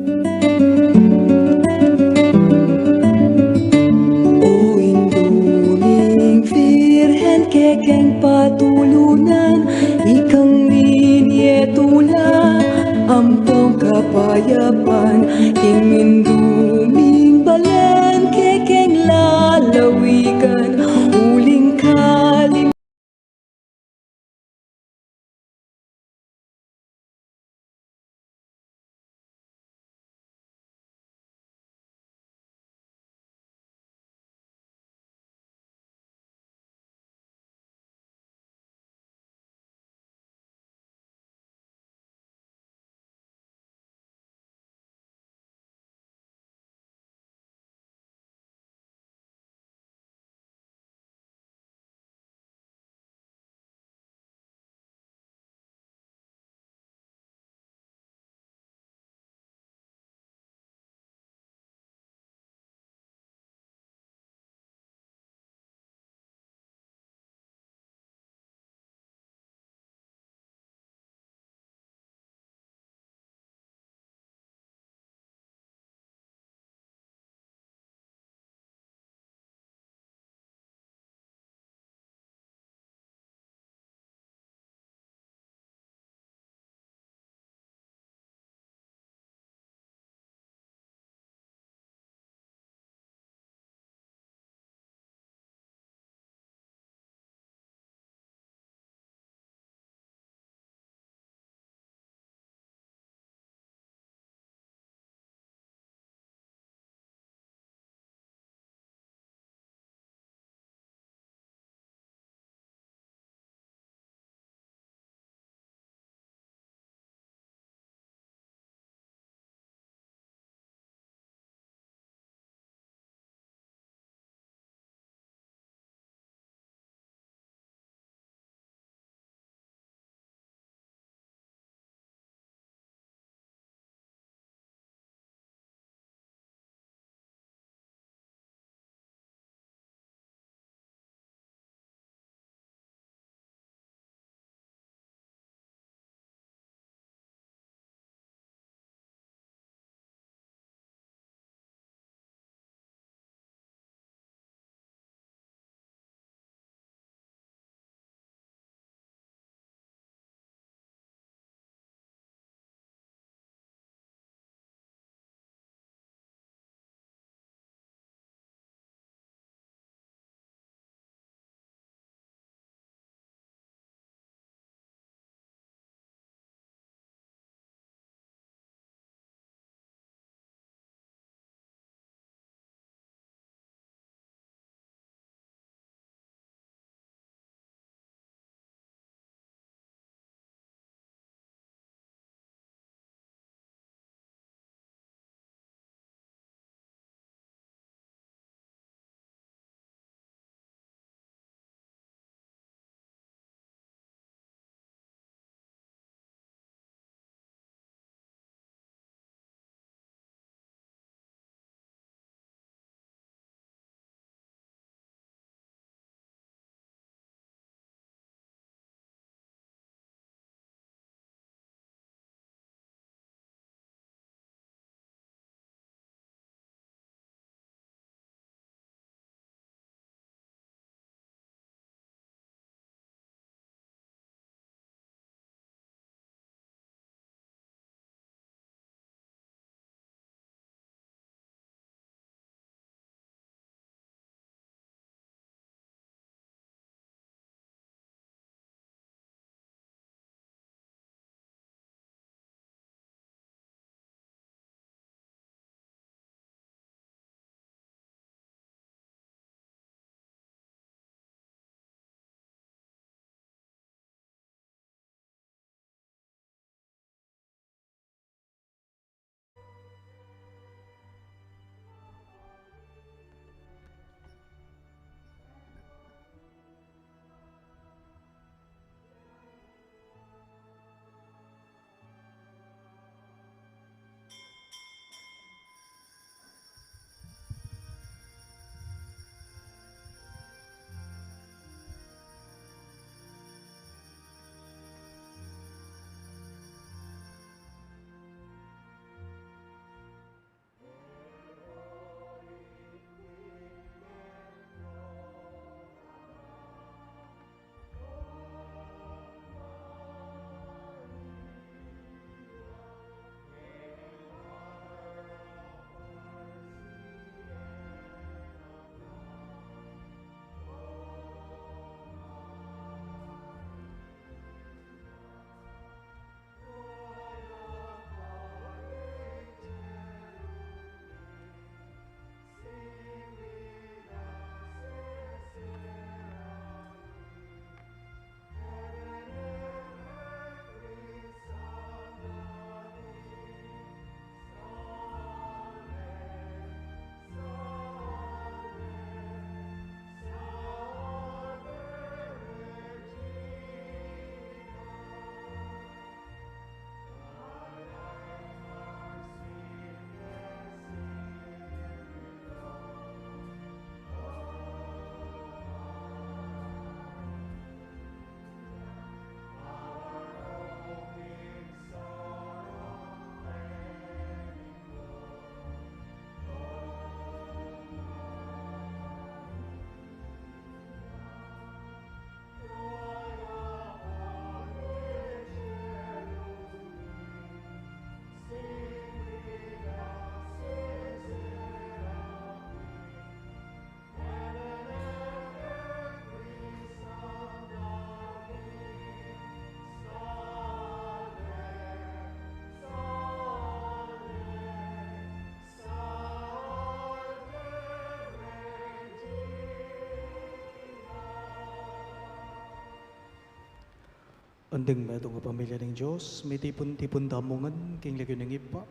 induming Virhen kekeng patulunan, ikang ninyetula, ampong kapayapan, inginduming balan kekeng lalawigan, uling kalim Andeng meto nga pamilya ng Diyos, may tipon-tipon damungan, king lagyo ng ipa,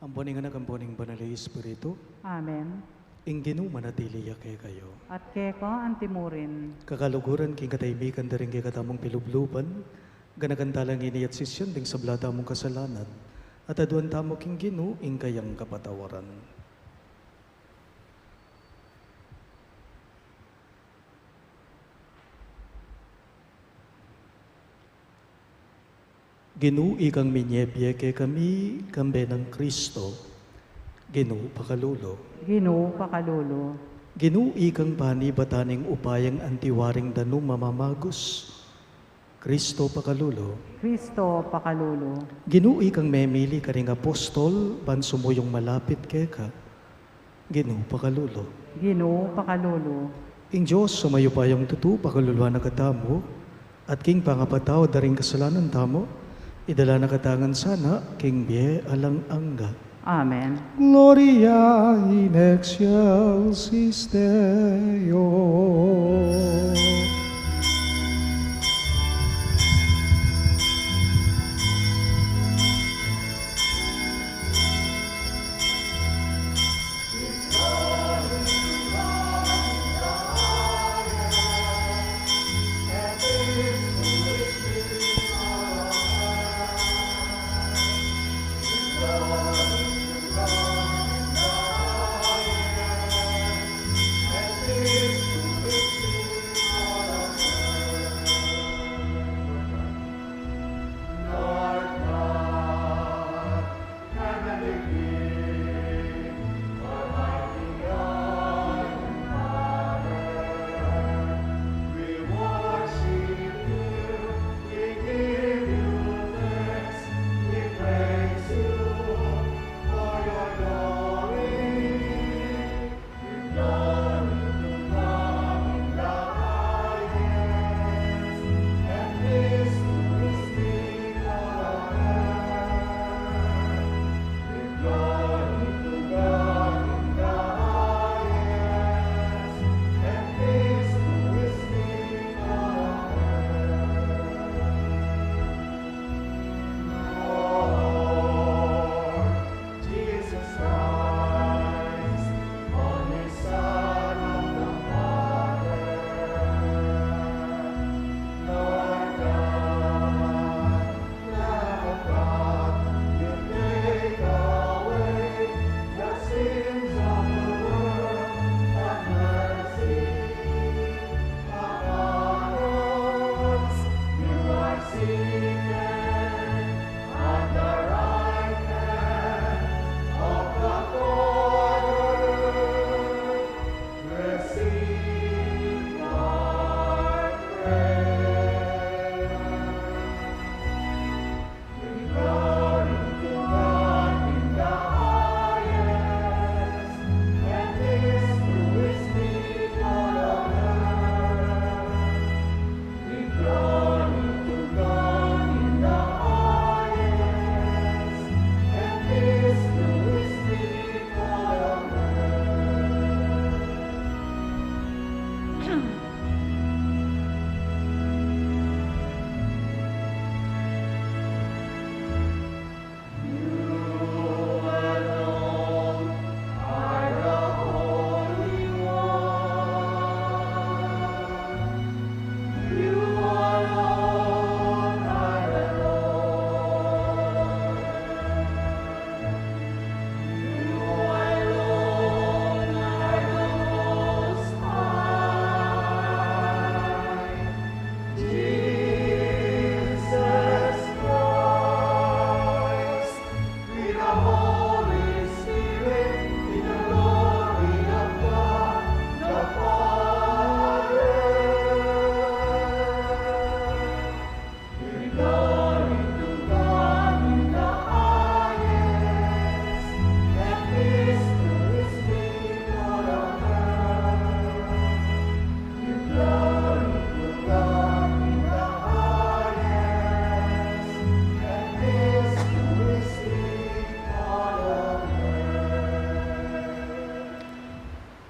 ang buning anak, ang buning banal na Espiritu, Amen. ing manatili kay kayo. At keko antimurin. Kakaluguran, king kataymikan, daring kay katamong pilubluban, ganagantalang ini at sisyon, ding sablata mong kasalanan, at aduan tamo king ing kayang kapatawaran. Ikang minyebye kay kami, kambe ng Kristo, pakalulo. Ginoo pakalulo. Ikang pani bataning upayang antiwaring danu mamamagos, Kristo pakalulo. Kristo pakalulo. Ikang memili karing apostol, ban sumuyong malapit kay ka, pakalulo. Ginoo pakalulo. Ing Diyos sumayo payong tutu pakaluluwa na katamo, at king pangapataw daring kasalanan tamo, idala na katangan sana, king biye alang angga. Amen. Gloria in excelsis Deo.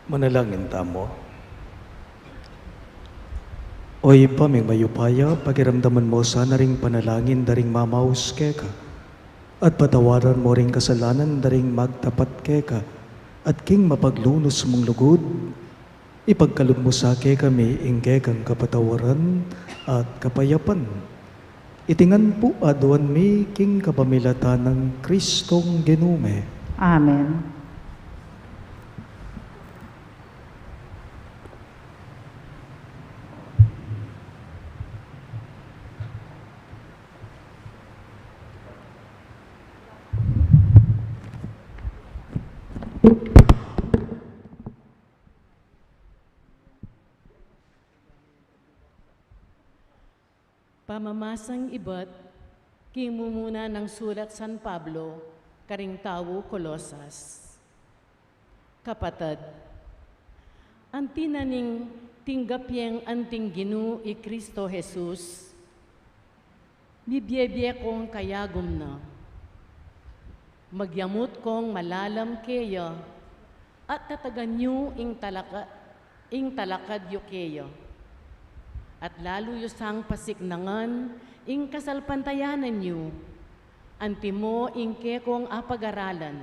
Manalangin tamo. Oy paming mayupaya, pakiramdaman mo sana ring panalangin daring mamaus keka. At patawaran mo ring kasalanan daring magtapat keka. At king mapaglunos mong lugod, ipagkalog mo sa kami ingkekang kapatawaran at kapayapan. Itingan po aduan mi king kapamilatan ng Kristong Ginume. Amen. Pamamasang iba't, kimumuna ng sulat San Pablo, karing tawo Kolosas. Kapatid, ang tinaning tinggapyeng anting Ginu i Kristo Jesus, bibiyebye kong kayagom na, magyamot kong malalam keya, at tatagan nyo ing talakad yu keya. At lalo yusang pasiknangan, ing kasalpantayanan niyo, antimo ing kekong apag-aralan,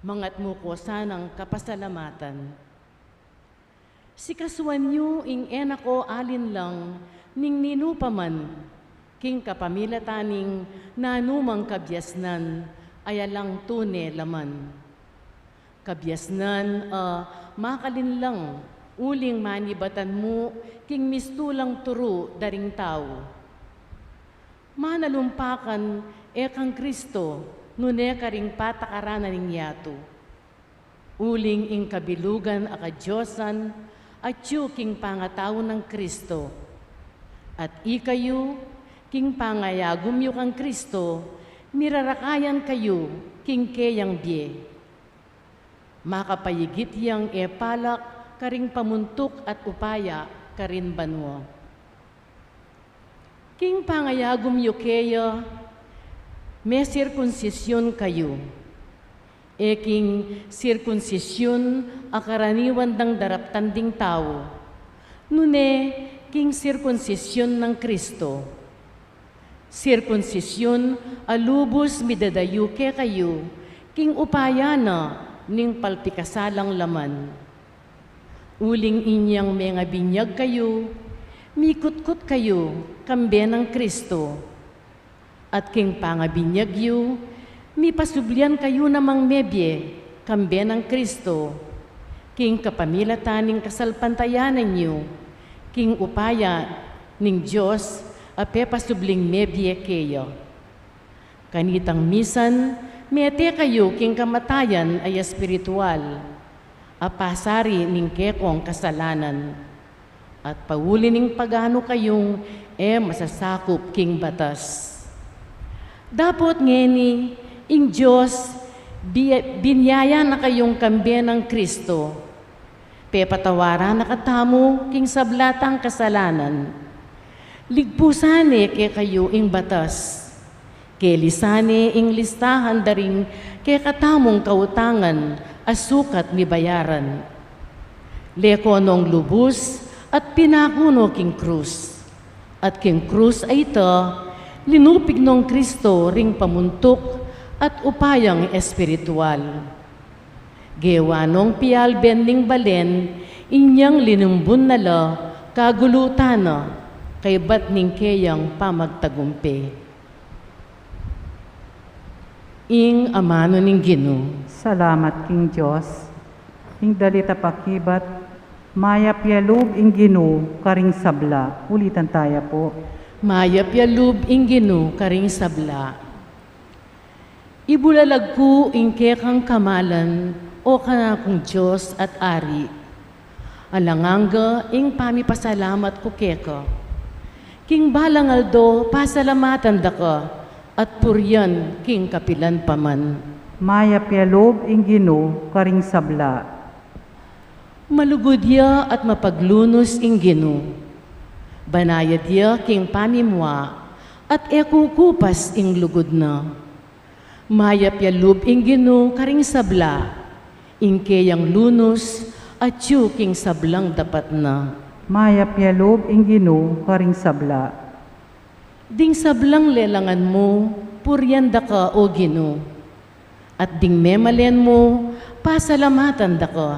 mangat mo ko sanang kapasalamatan. Sikasuan niyo ing enako alin lang, ning ninupaman, king kapamilataning nanumang kabyasnan, ayalang tune laman. Kabyasnan, makalin lang, uling manibatan mo, king mistulang turo daring tao. Manalumpakan, ekang Kristo, nune karing patakaranan ng yato. Uling ing kabilugan akadyosan, at yu king pangataw ng Kristo. At ikayo, king pangayagum yu kang Kristo, mirarakayan kayo, king keyang bie. Makapayigit yang epalak, karing pamuntok at upaya karin banwa. King pangayagum yu keya, may sirkunsisyon kayo. King sirkunsisyon akaraniwan ng daraptanding tao. Nune, king sirkunsisyon ng Kristo. Sirkunsisyon alubos midadayo ke kayo, king upaya na ning palpikasalang laman. Uling inyang mga binyag kayo, mikutkot kayo, kambe ng Kristo. At king pangabinyag yu, mipasublian kayo namang mebye, kambe ng Kristo. King kapamilataning kasalpantayanan nyo, king upaya ning Diyos, ape pasubling mebye keyo. Kanitang misan, mete kayo king kamatayan ay espiritual, apasari ning kekong kasalanan, at pauli ning pagano kayong masasakop king batas. Dapot ngeni, ing Diyos, binyaya na kayong kambe ng Kristo, pepatawaran na katamo king sablatang kasalanan, ligpusane ke kayo ing batas, ke lisane ing listahan daring ke katamong kautangan, asukat ni bayaran. Lekonong lubos at pinakuno king krus. At king krus ay ito, linupig nung Kristo ring pamuntok at upayang espiritual. Gewanong pialben ning balen, inyang linumbun nala, kagulutana, kay bat ning keyang pamagtagumpe. Ing amano ning Ginoo. Salamat king Diyos. Ing dalita pakibat, mayap yalub ing Ginoo karing sabla. Ulitan tayo po. Mayap yalub ing Ginoo karing sabla. Ibulalag ko ing kekang kamalan o kanakong Diyos at Ari. Alanganga ing pamipasalamat ko keka. King balangaldo pasalamatan da ka at puryan king kapilan paman. Mayap yalub ing Ginoo karing sabla. Malugod ya at mapaglunos ing Ginoo. Banayad ya king pamimwa at ekukupas ing lugod na. Mayap yalub ing Ginoo karing sabla, ing keyang lunos at yu king sablang dapat na. Maya pialob ing Ginoo karing sabla. Ding sablang lelangan mo, puryanda ka o Ginoo. At ding memalen mo, pasalamatan da ka.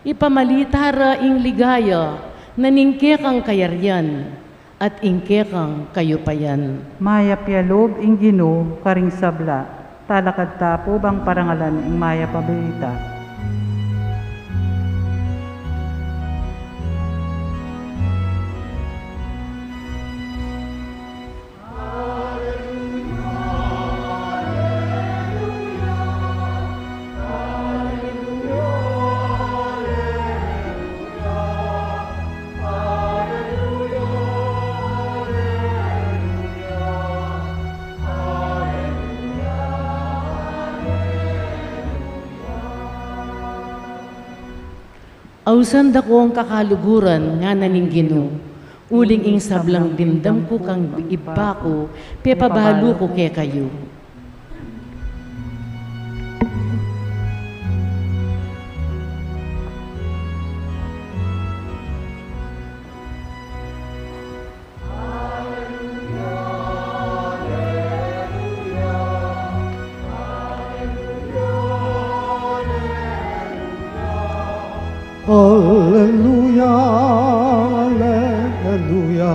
Ipamalitara ing ligaya, naningke kang kayaryan, at ingke kang kayupayan. Maya pialob ing Ginoo karing sabla. Talakad tapo bang parangalan ing maya pabilita. Ausan da ko ang kakaluguran nga naning Ginoo. Uling ing sablang dimdam ko kang iba ko, pepabalo ko ke kayo. Hallelujah, hallelujah.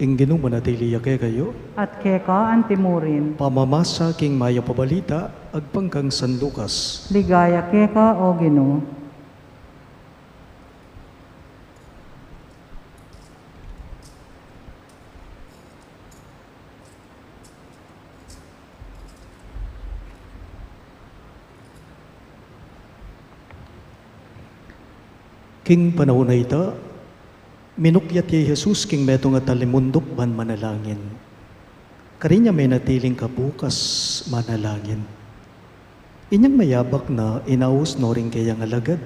Ing Ginoo manatili yake kayo, At keka antimurin. pamamasa king maya pabalita, agpangkang San Lucas. Ligaya keka o Ginoo. King panahon na ita, minukyat kay Jesus king meto nga talimundok ban manalangin. Karinya may natiling kabukas manalangin. Inyang mayabak na inaus no rin kayang alagad.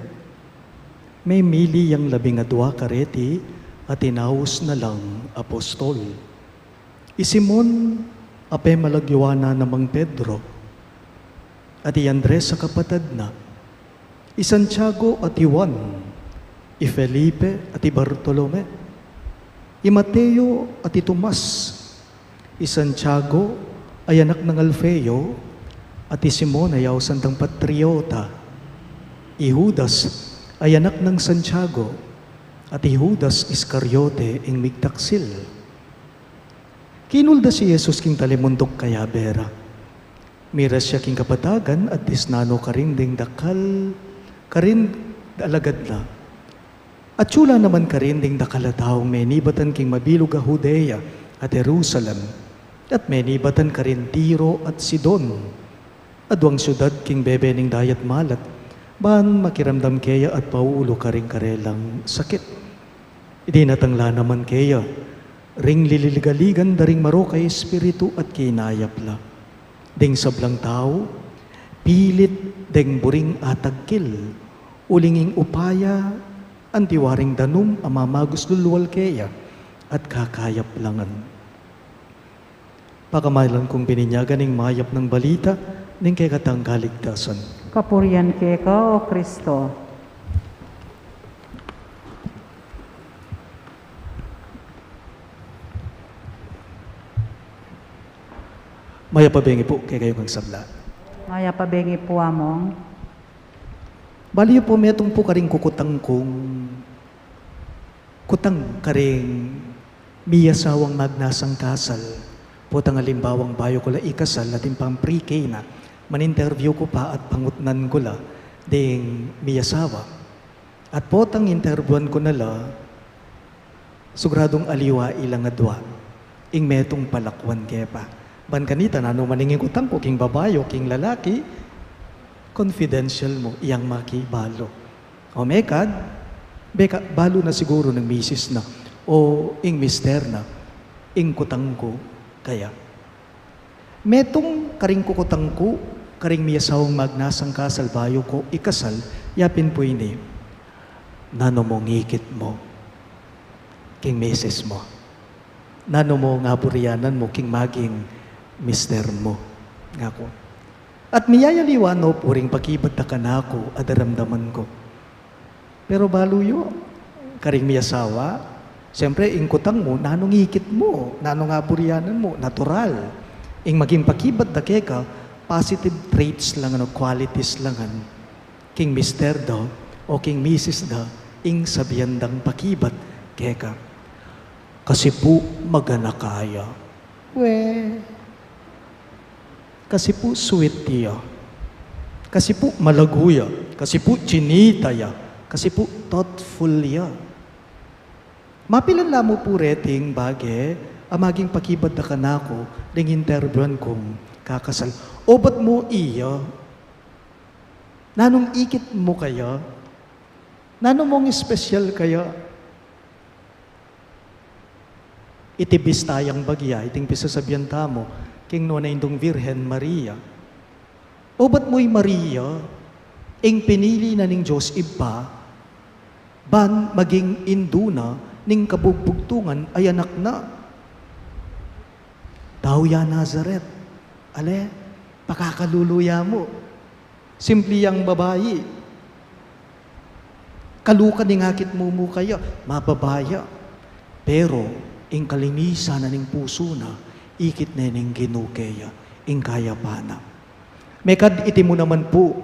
May mili yang labing adwa kareti at inaus na lang apostol. Isimon ape malagyawana namang Pedro at i Andres sa kapatid na. I Santiago at i Juan, i Felipe at i Bartolome, i Mateo at i Tomas, i Santiago ay anak ng Alfeo, at i Simon ay santang patriota, i Judas ay anak ng Santiago, at i Judas Iscariote ing migtaksil. Kinulda si Jesus king talimundok kaya bera. Miras siya king kapatagan at disnano karinding dakal, karin alagad na. At sula naman karinding dakalataong may nibatan king mabilog a Judea at Jerusalem, at may nibatan karin Tiro at Sidon. Adwang syudad king bebening dayat malat, ban makiramdam keya at pauulo karing karelang sakit. Idinatangla naman keya, ring lililigaligan daring maro kay espiritu at kinayapla. Ding sablang tao, pilit deng buring atagkil, ulinging upaya, antiwaring danum amamagos luluwal keya at kakayap langan. Pagkamailan kong bininyagan ng mayap ng balita ng kay katang kaligtasan. Kapurian keka o Kristo. Maya pabengi po kay kayo kang sabla. Maya pabengi po among. Baliyo po metong po karing kukutang kong kutang karing miyasawang magnasang kasal. Putang alimbawang bayo ko la ikasal natin pang pre-K na. Man-interview ko pa at pangutnan ko la ding miyasawa. At potang interviewan ko na la sugradong aliwa ilang adwa. Ing metong palakwan kepa. Ban kanita na maningin kutang ko king babayo, king lalaki, confidential mo, iyang makibalo. O mekad, beka, balo na siguro ng misis na, o ing mister na, ing kutang ko, kaya. Metong karing kukutang ko, karing miyasawang magnasang kasal bayo ko, ikasal, yapin po ini, nano mo ngikit mo, king misis mo. Nano mo nga buriyanan mo, king maging mister mo. Nga ko. At miyayaliwano puring pakibat na kanako at daramdaman ko. Pero baluyo, karing miyasawa, siyempre, ingkutang mo, nanong hikit mo, nanong aburyanan mo, natural. Ing maging pakibat na keka, positive traits lang, qualities lang. King Mr. daw, o King Mrs. daw, ing sabiyandang pakibat keka. Kasi po magana kaya. Kasi po sweet tiya. Kasi po malaguya. Kasi po chinita ya. Kasi po thoughtful ya. Mapilan lamo po reting bage, amaging pakibad na kanako, ring interviewan kong kakasal. O ba't mo iya? Nanong ikit mo kaya? Nanong mong espesyal kaya? Itibis tayang bagya, iting pisasabihan tamo, king no na indong Virhen Maria. O ba't mo'y Maria, ing pinili na ning Diyos iba, ban maging induna, ning kabugbugtungan ay anak na. Tao ya Nazaret, ale, pakakaluluya mo. Simpli yang babayi. Kalukan ning akit mo kaya, mababaya. Pero, ing kalinisan na ning puso na, ikit na ning ginukeya, ing kaya pa na. Mekad iti mo naman po,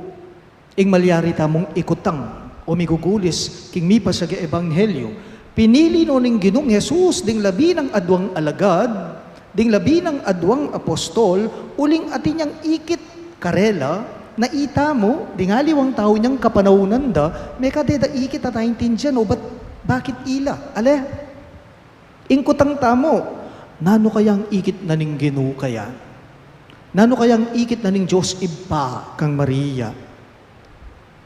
ing malyari tamong ikutang, o migugulis, king mipa sa ebanghelyo, pinili no ning Ginong Jesus, ding labi ng adwang alagad, ding labi ng adwang apostol, uling ati niyang ikit karela, na ita mo, ding aliwang tao niyang kapanaunan da, mekad da ikit at tindihan, o bakit ila? Ale, ingkutang tamo, nano kayang ikit na ning Ginoo kaya? Nano kayang ikit na ning Diyos iba kang Maria?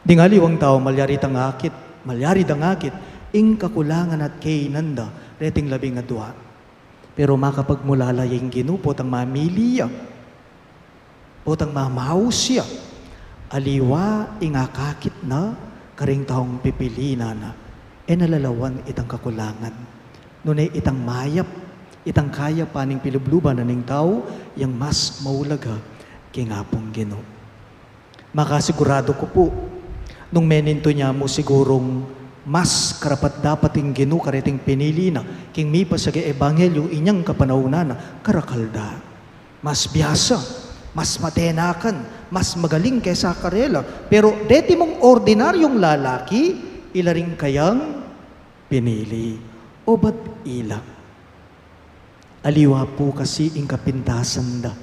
Dingaliwang tao, malyari dang akit, ing kakulangan at kainanda, reting labing adwa. Pero makapagmulala yung Ginoo, potang mamiliya, potang mamausya, aliwa ingakakit na, karing taong pipilina na, nalalawan itang kakulangan. Nunay itang mayap, itang kaya paning pilubluban na ning tao, yang mas maulaga kingapong Ginoo. Makasigurado ko po, nung meninto niya mo sigurong mas karapat dapat yung Ginoo kariting pinili na, king mipa sa ebanghelyo inyang kapanauna na karakalda. Mas biyasa, mas matenakan, mas magaling kaysa karela. Pero deti mong ordinaryong lalaki, ilaring kayang pinili. O ba't ila? Aliwa po kasi ing kapintasan da.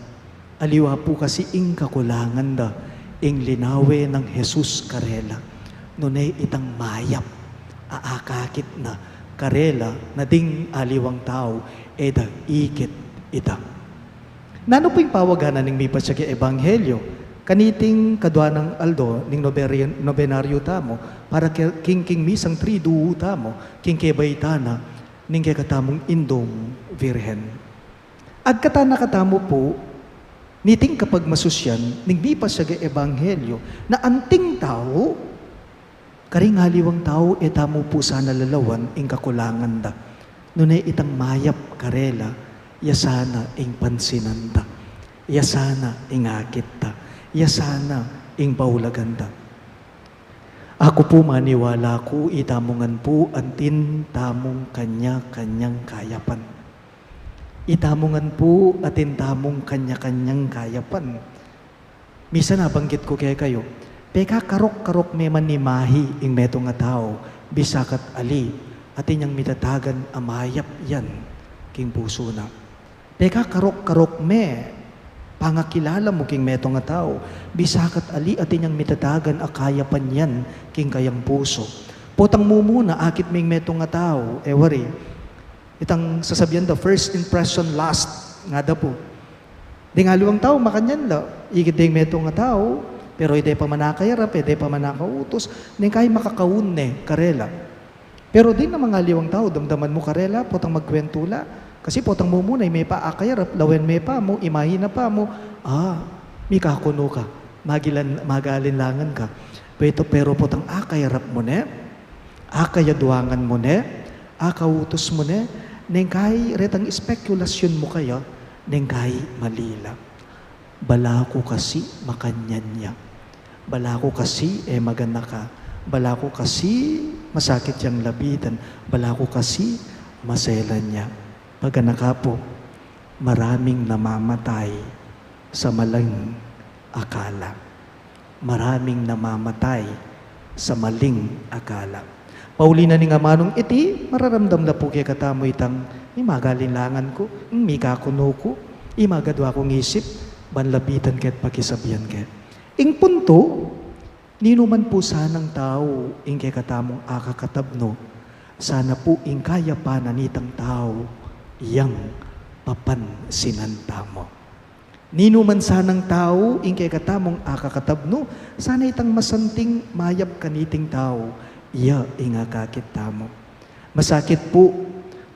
Aliwa po kasi ing kakulangan da. Ing linawe ng Jesus karela. Nunay itang mayap. Aakakit na karela na ding aliwang tao. Eda ikit ita. Nano po yung pawaganan ng mipa sa ebanghelyo? Kaniting kadwa ng aldo, ning nobenaryo tamo, para king misang triduo tamo, king kebaytana, ning katamong indong Virhen. At katana-katamo po, niting kapag masusyan, ning mipa sa ebanghelyo, na anting tao, karing haliwang tao, etamo po sana lalawan, ing kakulangan da. Nunay itang mayap karela, yasana ing pansinanda, yasana ing akit ta, yasana ing paulaganda. Ako po maniwala ko, itamungan po antin tamong kanya-kanyang kayapan. Itamungan po atin tamong kanya-kanyang kayapan. Misa nabanggit ko kaya kayo, peka karok-karok meman ni mahi ing meto nga tao, bisakat ali, atin yang mitatagan amayap yan, king puso na. Peka karok-karok me, pangakilala mo king meto nga tao, bisakat ali atin yang mitatagan akayapan yan, king kayang puso. Potang mo muna, akit ming meto nga tao, wari, itang sasabihan da, first impression last, nga da po. Di nga luwang tao, makanyan la, ikit ding meto nga tao, pero ide pa manakayarap, ide pa manakautos, di kay makakaun karela. Pero din na mga liwang tao, damdaman mo karela, potang magkwentula, kasi potang mo muna, may paakayarap, lawen may pa mo, imahina pa mo, may kakuno ka, magalinlangan ka. Pero potang akayarap mo akayaduangan mo akautos mo neng kay retang spekulasyon mo kaya, neng kay malila. balako kasi makanyan niya. Balako kasi maganda ka. Balako kasi masakit yung labitan. Balako kasi maselan niya. Pagana ka po, maraming namamatay sa maling akala. Maraming namamatay sa maling akala. Paulina ni nga manong iti, mararamdam na po kaya katamo itang imagalinlangan ko, mikakuno ko, imagadwa kong isip, banlabitan kaya't pakisabihan kaya't. Ing punto, nino man po sanang tao, ing kaya katamong akakatabno, sana po ing kaya pa nanitang tao, iyang papansinanta mo. Nino man sanang tao, ing kaya katamong akakatabno, sana itang masanting mayap kaniting tao, iya ing akakit tamo. Masakit po,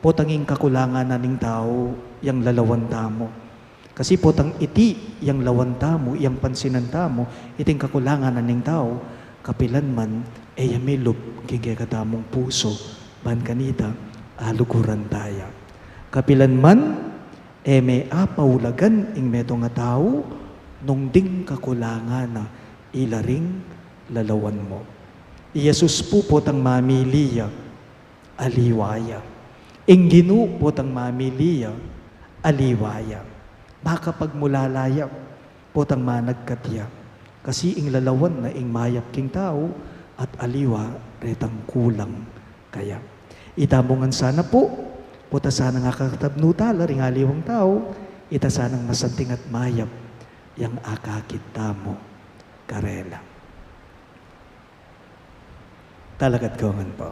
potanging kakulangan na ning tao, yang lalawan tamo. Kasi potang iti, yang lawan tamo, yang pansinan tamo, iting kakulangan na ning tao, kapilan man, yamelop, kaya katamong puso, ban kanita, aluguran taya. Kapilan man, may apaulagan ing meto nga tao, nung ding kakulangan na ilaring lalawan mo. Iyesus po potang mamiliya, aliwaya. Ing Ginoo potang mamiliya, aliwaya. Baka pagmulalaya, potang managkatya. Kasi ing lalawan na ing mayap king tao, at aliwa retang kulang kaya. Itamongan sana po, puta sana nga kakatabnuta, laring aliwang tao, ita sanang masanting at mayap, yang akakit tamo, karela. Talagat kawangan po.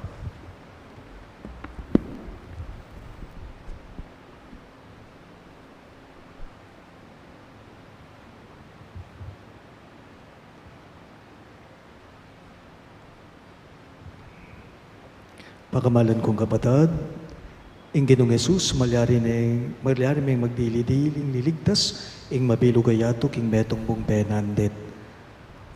Pakamalan kong kapatid, ing Ginoong Jesus, malyari may magdili-diling liligtas, ing mabilugayato king metong bong penandet.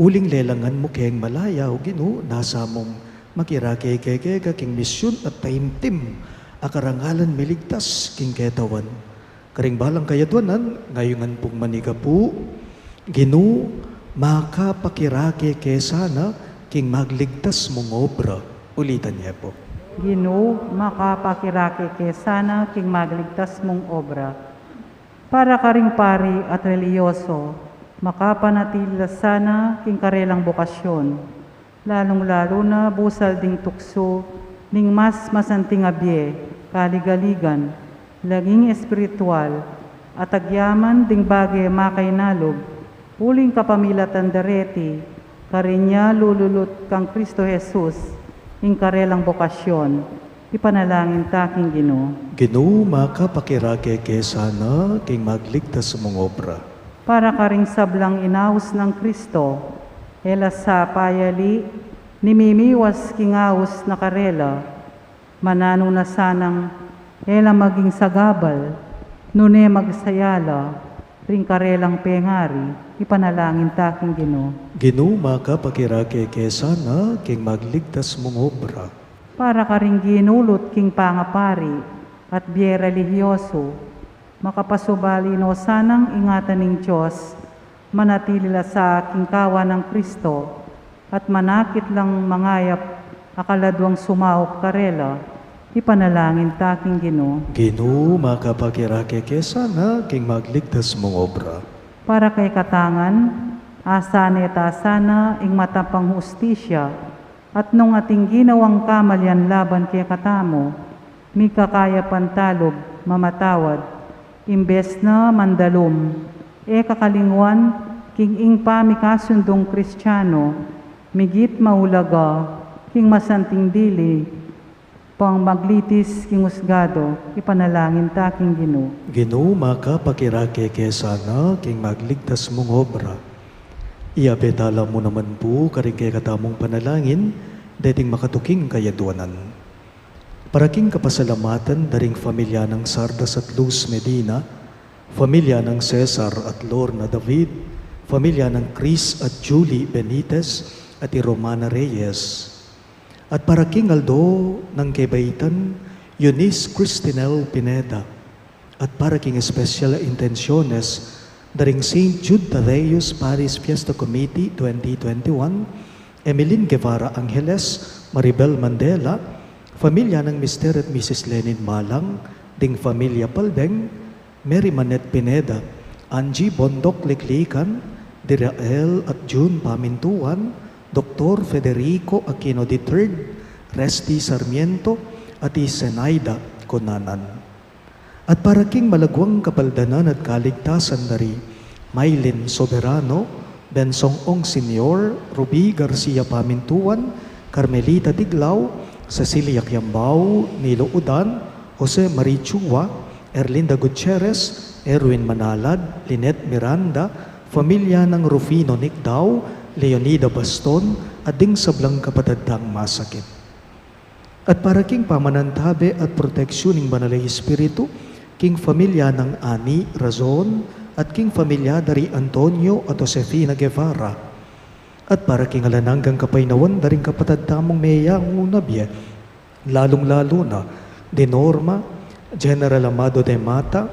Uling lelangan mo keng malaya o Ginoo, nasa mong makirake-kekega king misyon at taimtim, akarangalan miligtas king ketawan. Karing balang kayadwanan, ngayongan pong maniga po, Ginoo, makapakirake kesana king magligtas mong obra. Ulitan niya po. Ginoo, makapakirake kesana king magligtas mong obra. Para karing pari at reliyoso, makapanatili sana king karelang bokasyon, lalong-lalo na busal ding tukso, ning mas masanting abye, kaligaligan, laging espiritual, at agyaman ding bagay makainalog, uling kapamilatan dareti, karinya lululot kang Kristo Jesus, ing karelang bokasyon, ipanalangin taking Ginoo. Ginoo, makapakirake kesana king magligtas mong obra. Para karing sablang inaus ng Kristo, ela sa payali, nimimiwas kingaus na karela, manano na sanang, ela maging sagabal, nune magsayala, ring karelang pengari, ipanalangin taking Ginoo. Ginoo, makapakirake kesana king magligtas mong obra. Para karing ginulot king pangapari at biye religyoso, makapasubali no sanang ingatan ng Diyos, manatilila sa aking kawa ng Kristo, at manakit lang mangayap akaladwang sumahop karela, ipanalangin taking Ginoo. Ginoo, makapakirake kesana king magligtas mong obra. Para kay katangan, asana et asana ing matapang hustisya, at nung ating ginawang kamalyan laban kay katamo, mi kakaya pantalob, mamatawad, imbes na mandalom, kakalingwan, king ing pamikasundong Kristiyano, migit maulaga, king masanting dili, pang maglitis king usgado, ipanalangin taking Ginoo. Ginoo, makapakirake kesana king magligtas mong obra. Iabetala mo naman po karing kay katamong panalangin, dating makatuking kayadwanan. Paraking kapasalamatan daring pamilya ng Sardas at Luz Medina, pamilya ng Cesar at Lorna David, pamilya ng Chris at Julie Benitez at Romana Reyes, at paraking Aldo ng Kebaitan, Eunice Cristinel Pineda, at paraking espesyal intensyones daring St. Jude Tadeus Paris Fiesta Committee 2021, Emeline Guevara Angeles, Maribel Mandela, pamilya ng Mr. at Mrs. Lenin Malang, ding pamilya Palbeng, Mary Manette Pineda, Angie Bondok Liklikan, Dirael at June Pamintuan, Dr. Federico Aquino III, Resti Sarmiento, at Senaida Conanan. At para king malagwang kapaldanan at kaligtasan dari, Maylin Soberano, Bensong Ong Senior, Ruby Garcia Pamintuan, Carmelita Tiglao, Cecilia Quiambao, Nilo Udan, Jose Marie Chua, Erlinda Gutierrez, Erwin Manalad, Lynette Miranda, pamilya ng Rufino Nicdao, Leonida Baston, at ding sablang kapatadang masakit. At para king pamanantabe at proteksyon ng Banalay Espiritu, king pamilya ng Ani Razon, at king pamilya dari Antonio at Josefina Guevara. At para king alananggang kapaynawan daring kapatad tamong mayang unabye, lalong-lalo na de Norma, General Amado de Mata,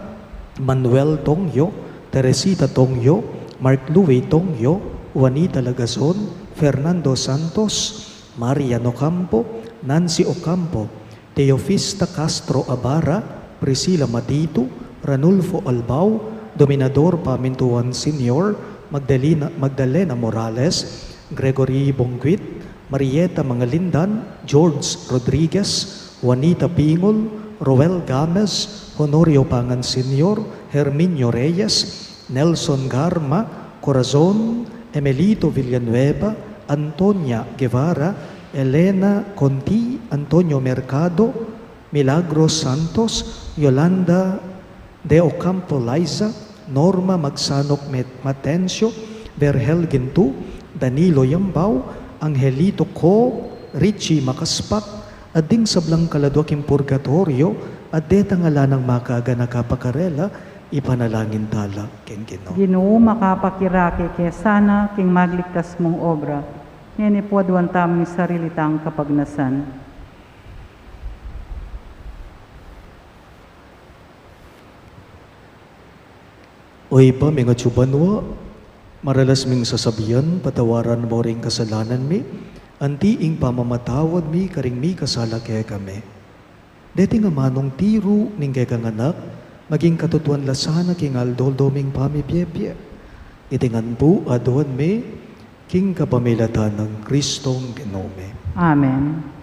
Manuel Tongyo, Teresita Tongyo, Mark Louis Tongyo, Juanita Lagazon, Fernando Santos, Marian Ocampo, Nancy Ocampo, Teofista Castro Abara, Priscilla Matito, Ranulfo Albao, Dominador Pamintuan Senior, Magdalena Morales, Gregory Bongguit, Marieta Mangalindan, George Rodriguez, Juanita Pingol, Roel Gamez, Honorio Pangan Senior, Herminio Reyes, Nelson Garma, Corazon, Emelito Villanueva, Antonia Guevara, Elena Conti, Antonio Mercado, Milagros Santos, Yolanda De Ocampo Liza, Norma Magsanok Matencio, Verhel Gintu, Danilo Yambao, Angelito Co, Richie Makaspak, ading sablang kaladwaking purgatorio, at deta ngalanang makaga nakapakarela, ipanalangin tala ken Ginoo. Ginoo makapakiraki kaya sana king magligtas mong obra. Yan ipuadwan tamang sarili tang kapagnasan. Oy pa, mga tsubanwa, maralas ming sasabihan, patawaran mo ring kasalanan mi, antiing pamamatawad mi, karing mi kasala kaya kami. Deti nga manong tiro ning kaya kang anak, maging katutuan lasana king aldoldo ming pamibiyebye. Itingan po, aduan mi, king kapamilatan ng Kristong Ginome. Amen.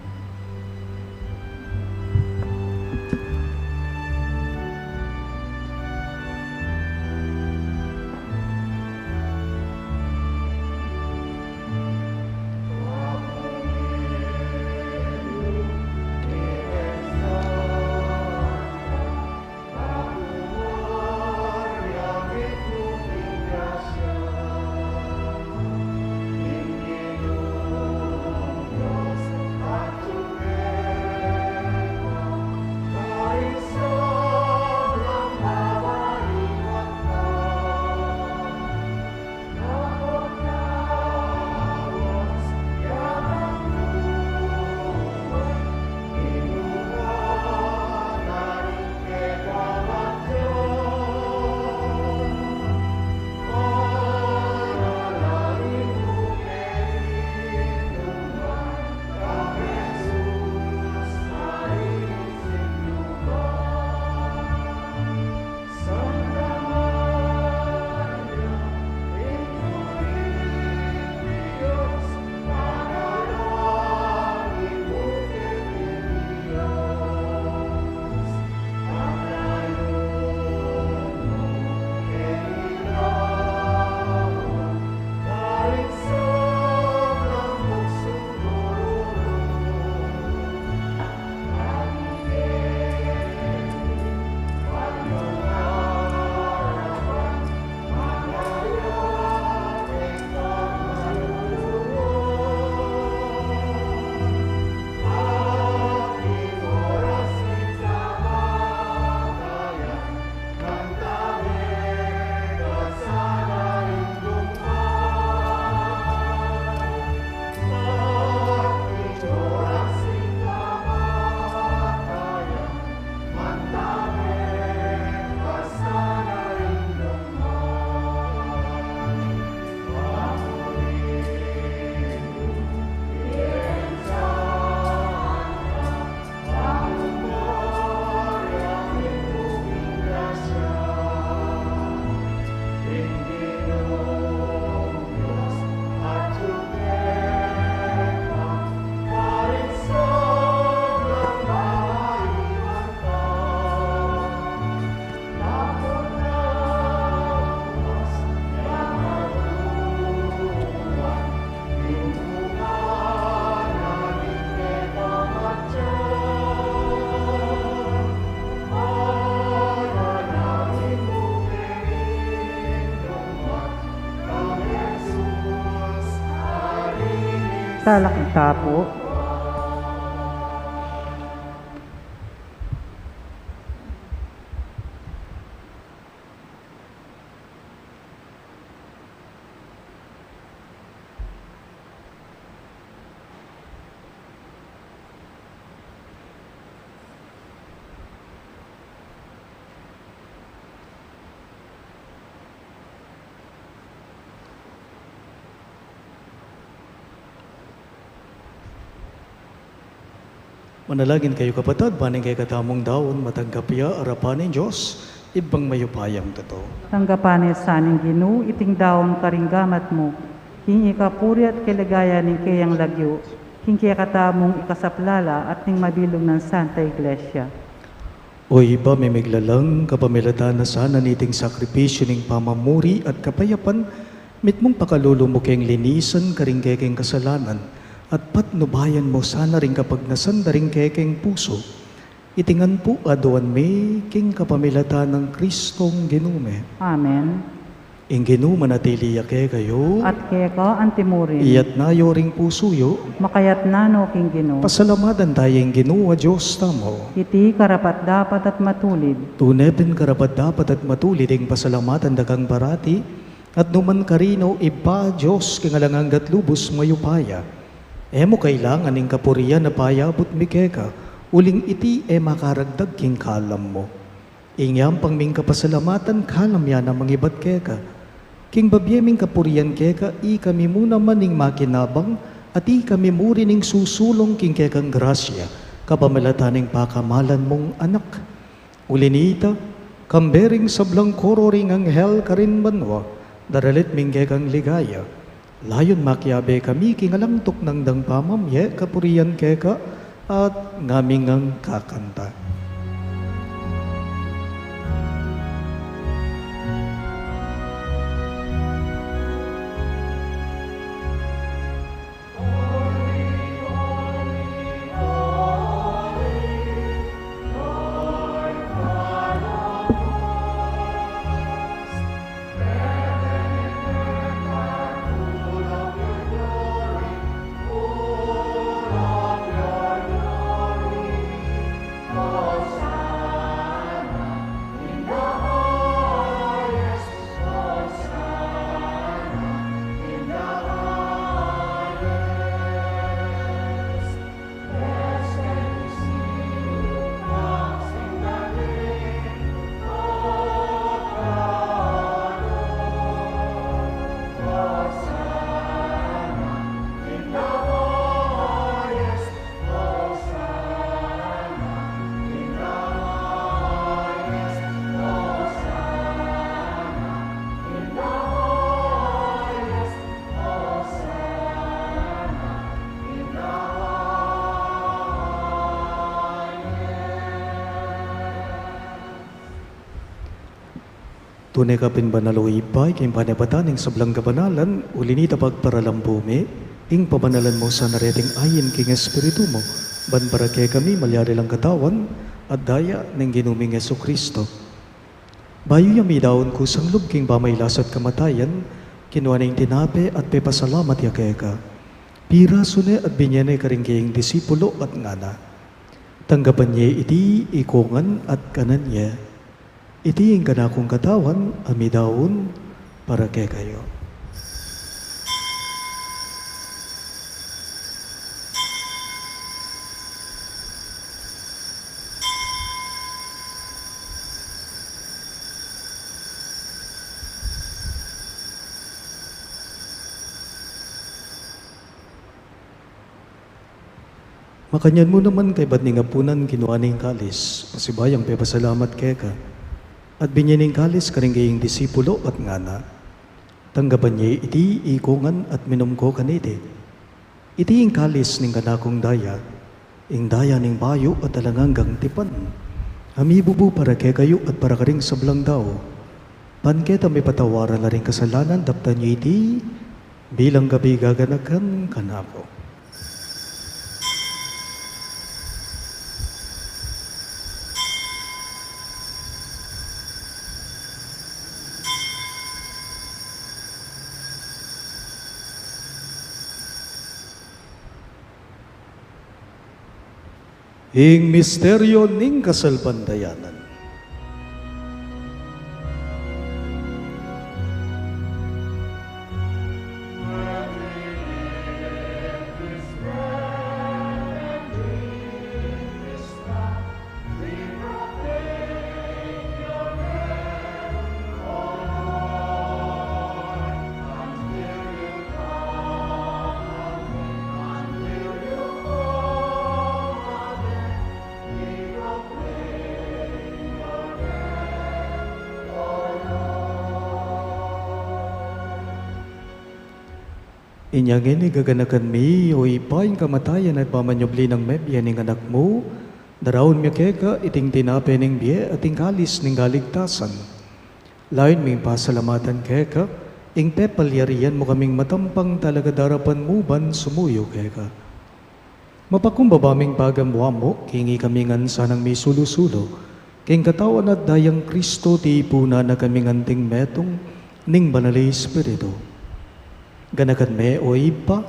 talaktapo, Manalagin kayo kapatid, baning kay katamong daon, matanggapya, arapanin Diyos, ibang mayupayang totoo. tanggapanin sa aning Ginoo, iting daon karinggamat mo, king ikapuri at kilagaya ning kayang lagyo, king kaya katamong ikasaplala at ning mabilog ng Santa Iglesia. O iba may miglalang kapamilatan na sana niting sakripisyo ning pamamuri at kapayapan, mit mong pakalulumo keng linisan karingkekeng kasalanan, at patnubayan mo sana rin kapag nasandaring kekeng puso. Itingan po aduan may king kapamilatan ng Kristong ginume. Amen. Ing ginume manatili yake kayo, At kaya ka antimurin, iyat na yoring pusuyo, makayat nano king Ginoo, pasalamatan tayong ginuwa Diyos tamo. iti karapat dapat at matulid, Tunepin karapat dapat at matulid ang pasalamatan dakang barati, at numan karino ipa Diyos kingalangang gatlubos mayupaya. Emo kailangan ning kapurian na payabot mikeka, uling iti makaragdag king kalam mo. Ingyam pang ming kapasalamatan kalam yan na mangibat keka. King babyeming kapurian keka, i kami muna maning makinabang, at i kami muri ning susulong king kekang grasya, kapamalataning pakamalan mong anak. Ulinita, kambering sablang kororing anghel karin banwa, daralit ming kekang ligaya. Layon makiabe kami kingalamtok ng dangpamamye kapurian keka at ngamingang kakanta. Tunay ka pinbanaloipay, king panepataning sablang kabanalan, ulinita pagparalambume, ing pabanalan mo sa nareting ayin king espiritu mo, banbarake kami malyari lang katawan, at daya ng ginuming Yesu Kristo. Bayo yami daon kusang lub king pamaylas at kamatayan, kinuha ning tinape at pepasalamat yakeka. Pira sune at binyane karingkaying disipulo at ngana. Tanggapan niya iti ikongan at kanan niya. Iti yung kanakong katawan, amidaon, para kay kayo. Makanyan mo naman kay ba't ningapunan kinuha ning kalis, pasibayang pepasalamat keka. At binyaning kalis karinggaying disipulo at ngana. Tanggapan niya iti ikongan at minumko kaniti. Iti yung kalis ning kanakong daya, ing daya ning bayo at talanganggang tipan. Amibubu para kay kayo at para karing sablang daw. Panketa may patawaran na rin kasalanan, daptan niya iti bilang gabi gaganakan kanako. Ing misteryo ning kasalbandayanan. Inyang ini gaganakan mi, o ipain kamatayan at pamanyobli ng mebya ning anak mo, darawon mi keka iting tinape ning biye at kalis ning galigtasan. Lain ming pasalamatan keka, ing pepalyarian mo kaming matampang talaga darapan mo ban sumuyo keka. Mapakumbabaming pagamwa mo, kingi kami ngan sanang may sulusulo, king katawan at dayang Kristo ti ipuna na kaming anting metong ning banali Espiritu. Ganakan me o ipa,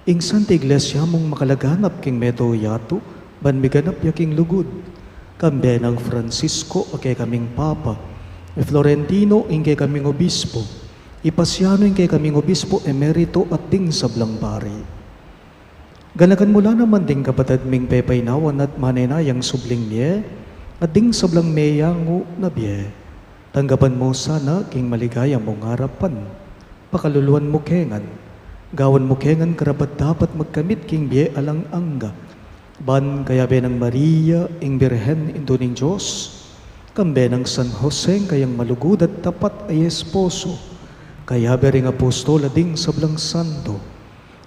ing Santa Iglesia mong makalaganap king meto yato, ban miganap yaking lugod. Kambe ng Francisco, kay kaming Papa, e Florentino, ing kay kaming Obispo, Ipasiano, ing kay kaming Obispo, Emerito at ding sablang pari. Ganakan mula naman ding kapatid ming pepaynawan at manenayang subling niye, at ding sablang meyango na biye. Tanggapan mo sana king maligaya mong harapan. Pakaluluan mo kengan, gawan mo kengan karapat dapat magkamit king biye alang angga. Ban kaya be ng Maria, ing Birhen indo ning Diyos, kambe ng San Jose, kayang malugod at tapat ay esposo, kaya be ring apostol ading sablang santo.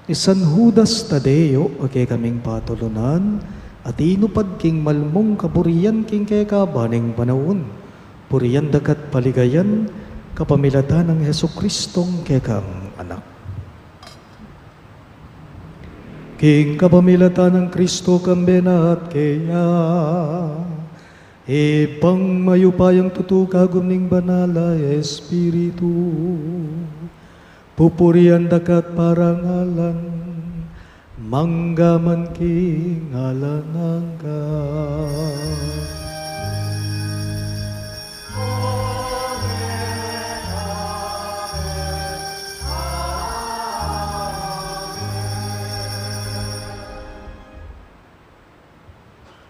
San Judas Tadeo, okay kaming patulunan, at inupad king malmong kaburian king keka baning panahon, puriyan dakat paligayan, kapamilatan ng Hesukristong kekang anak. King kapamilatan ng Kristo kambe na at kaya, ipang mayupayang tutukagom ning banala Espiritu, pupurian dakat parangalan, manggaman king alanangka.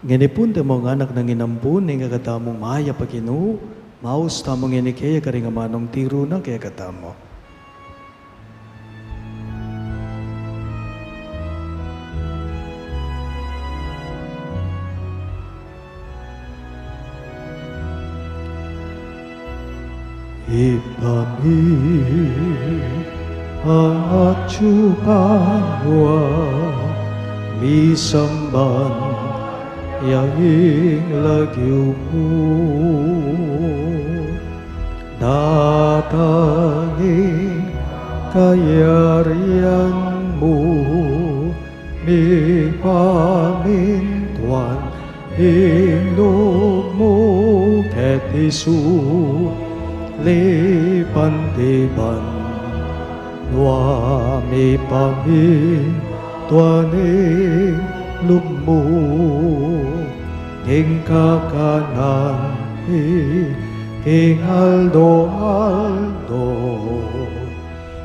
Nganipun tamong anak ng inampun, ng kakatamong maya paginu, maus tamong inikaya karing amanong tiro na kaya katamo. Ipami at chupanwa misamban yaing lagyo mo, datangin kayarian mo, mi pamintuan inog mo, ket isu lipantiban, wa mi pamintuan lugmo, ing kakanan, ing aldo,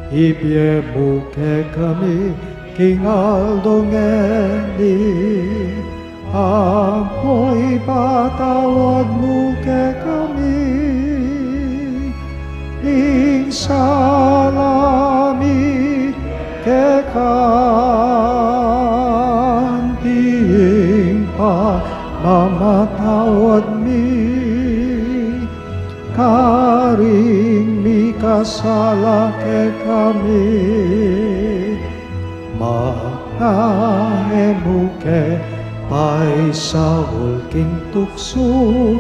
ibye mo ke kami, king aldo ngeni, amoy patawad mo ke kami, ing salami ke mamatawad mi, karing mi kasala ke kami, mangahemu ke paisawol king tukso,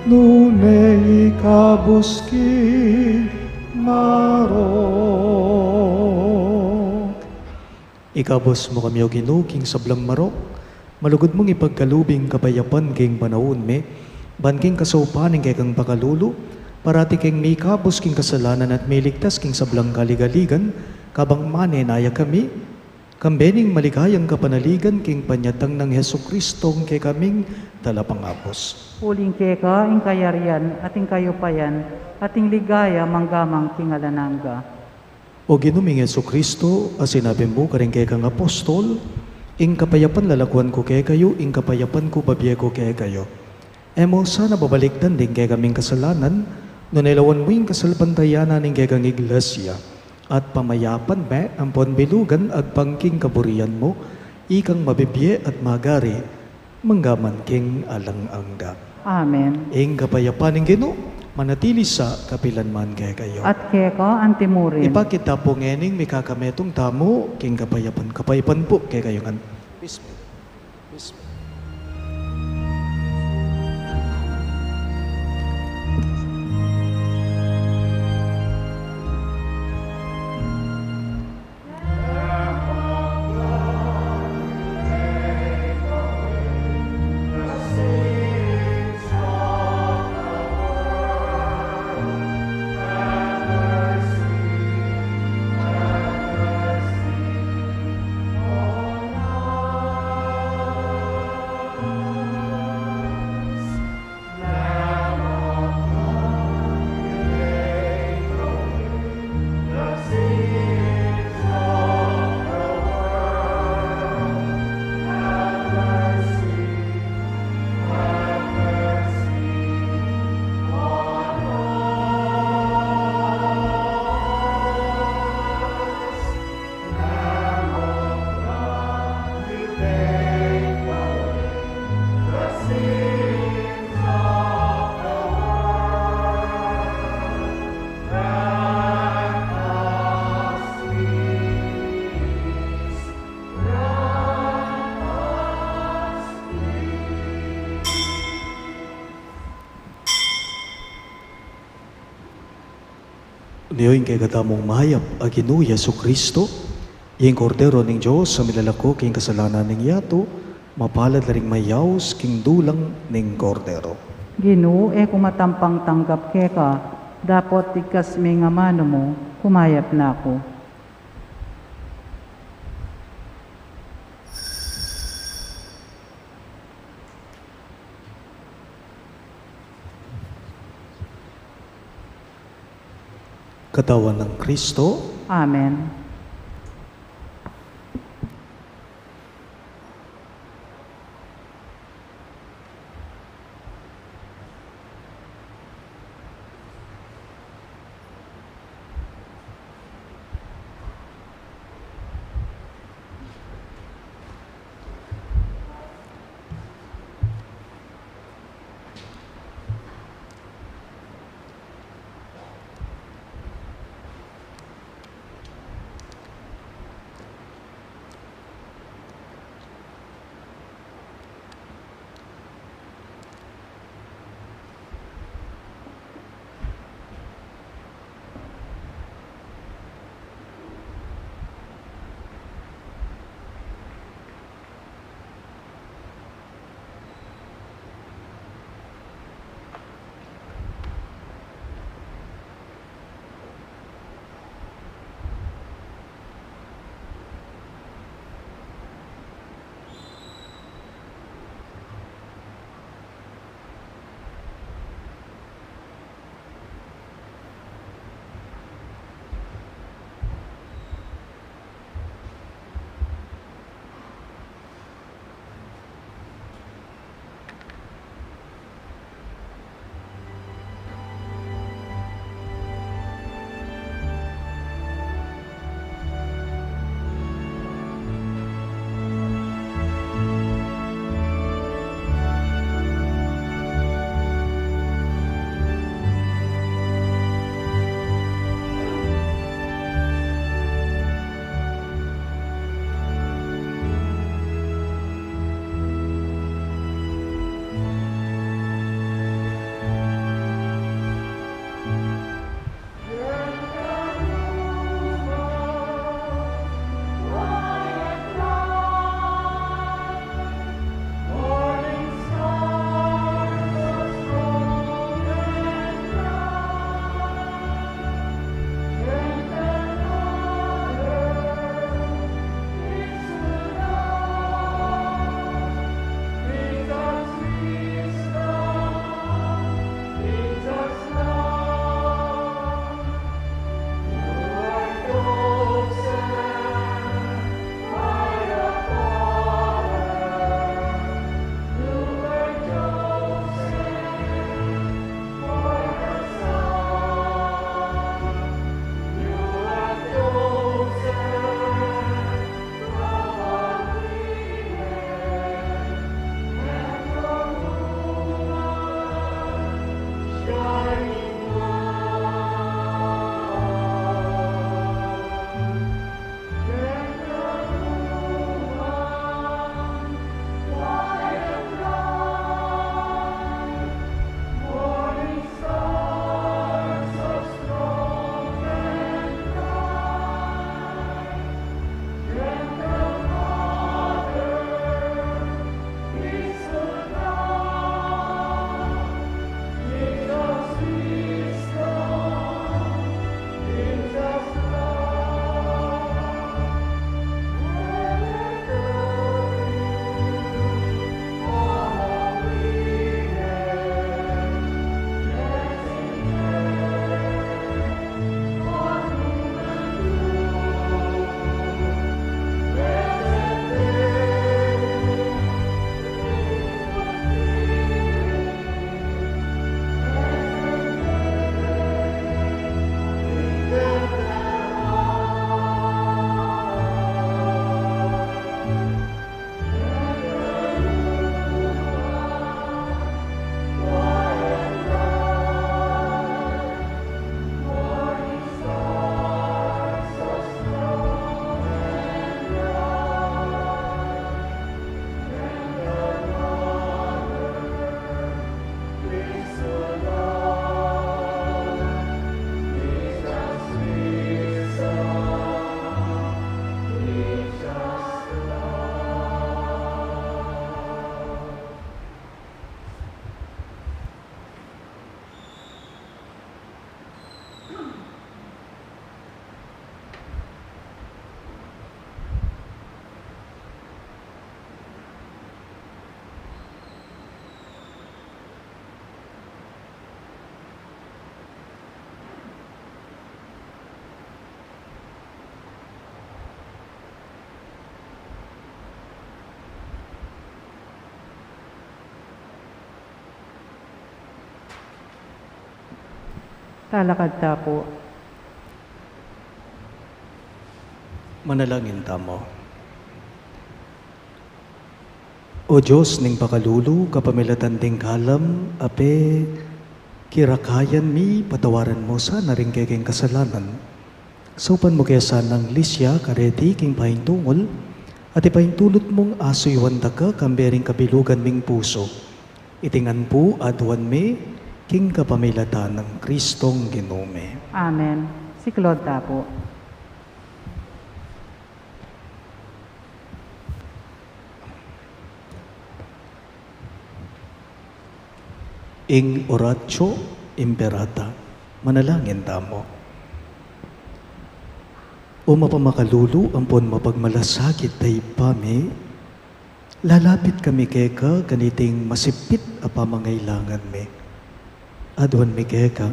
nune ikabuski marok. Ikabos mo kami o ginuging sablang marok, malugod mong ipagkalubing kapayapan king panahon me, ban king kasaupaning kay kang pakalulu, parati king may kabos king kasalanan at may ligtas king sablang kaligaligan, kabang mane naya kami, Kambening maligayang kapanaligan king panyatang ng Heso Kristong kay kaming talapangapos. Uling keka, ing kayarian, ating kayupayan, ating ligaya, manggamang kingalananga. O ginuming Heso Kristo, as sinabi mo karing kay kang apostol, ing kapayapan lalakwan ko kay kayo, ing kapayapan ko babiye ko kay kayo. Emo sana babalikdan din kay kaming kasalanan, no nailawan mo yung kasalpantayanan ng kay kang iglesia. At pamayapan be ang ponbilugan at pangking kaburian mo, ikang mabibiye at magari, manggaman king alang-angga. Amen. Ing kapayapan ng Ginoo, manatili sa kapilanman kay kayo. At keka, antimurin. Ipakita po ngening may kakametong tamo, king kapayapan. Kapayapan po kay kayo nga. Bismillah. Bismillah. Niyo'y kay katamong mahayap aginu Yesu Kristo, yung kordero ng Diyos sa milalako king kasalanan ng yato, mapalad na ring mayaws king dulang ng kordero. Ginoo, kumatampang tanggap keka, dapat tikas may nga mano mo, kumayap na ako. Katawan ng Kristo, Amen. Talakad ta po. Manalangin tamo. O Diyos ning pakalulu, kapamilatan ding kalam, ape, kirakayan mi, patawaran mo sa naring kekeng kasalanan. Saupan mo kaya sanang lisya, kareti, king pahintungol, at ipahintulot mong asoy wanda ka, kambering kabilugan ming puso. Itingan po, aduan mi, king kapamilatan ng Kristong Ginome. Amen. Si Claude ta po. Ing oratio imperata, manalangin tamo. O mapamakalulu, ampon mapagmalasakit tay pami, lalapit kami keka, ganiting masipit a pamangailangan mi. Adwan mi keka,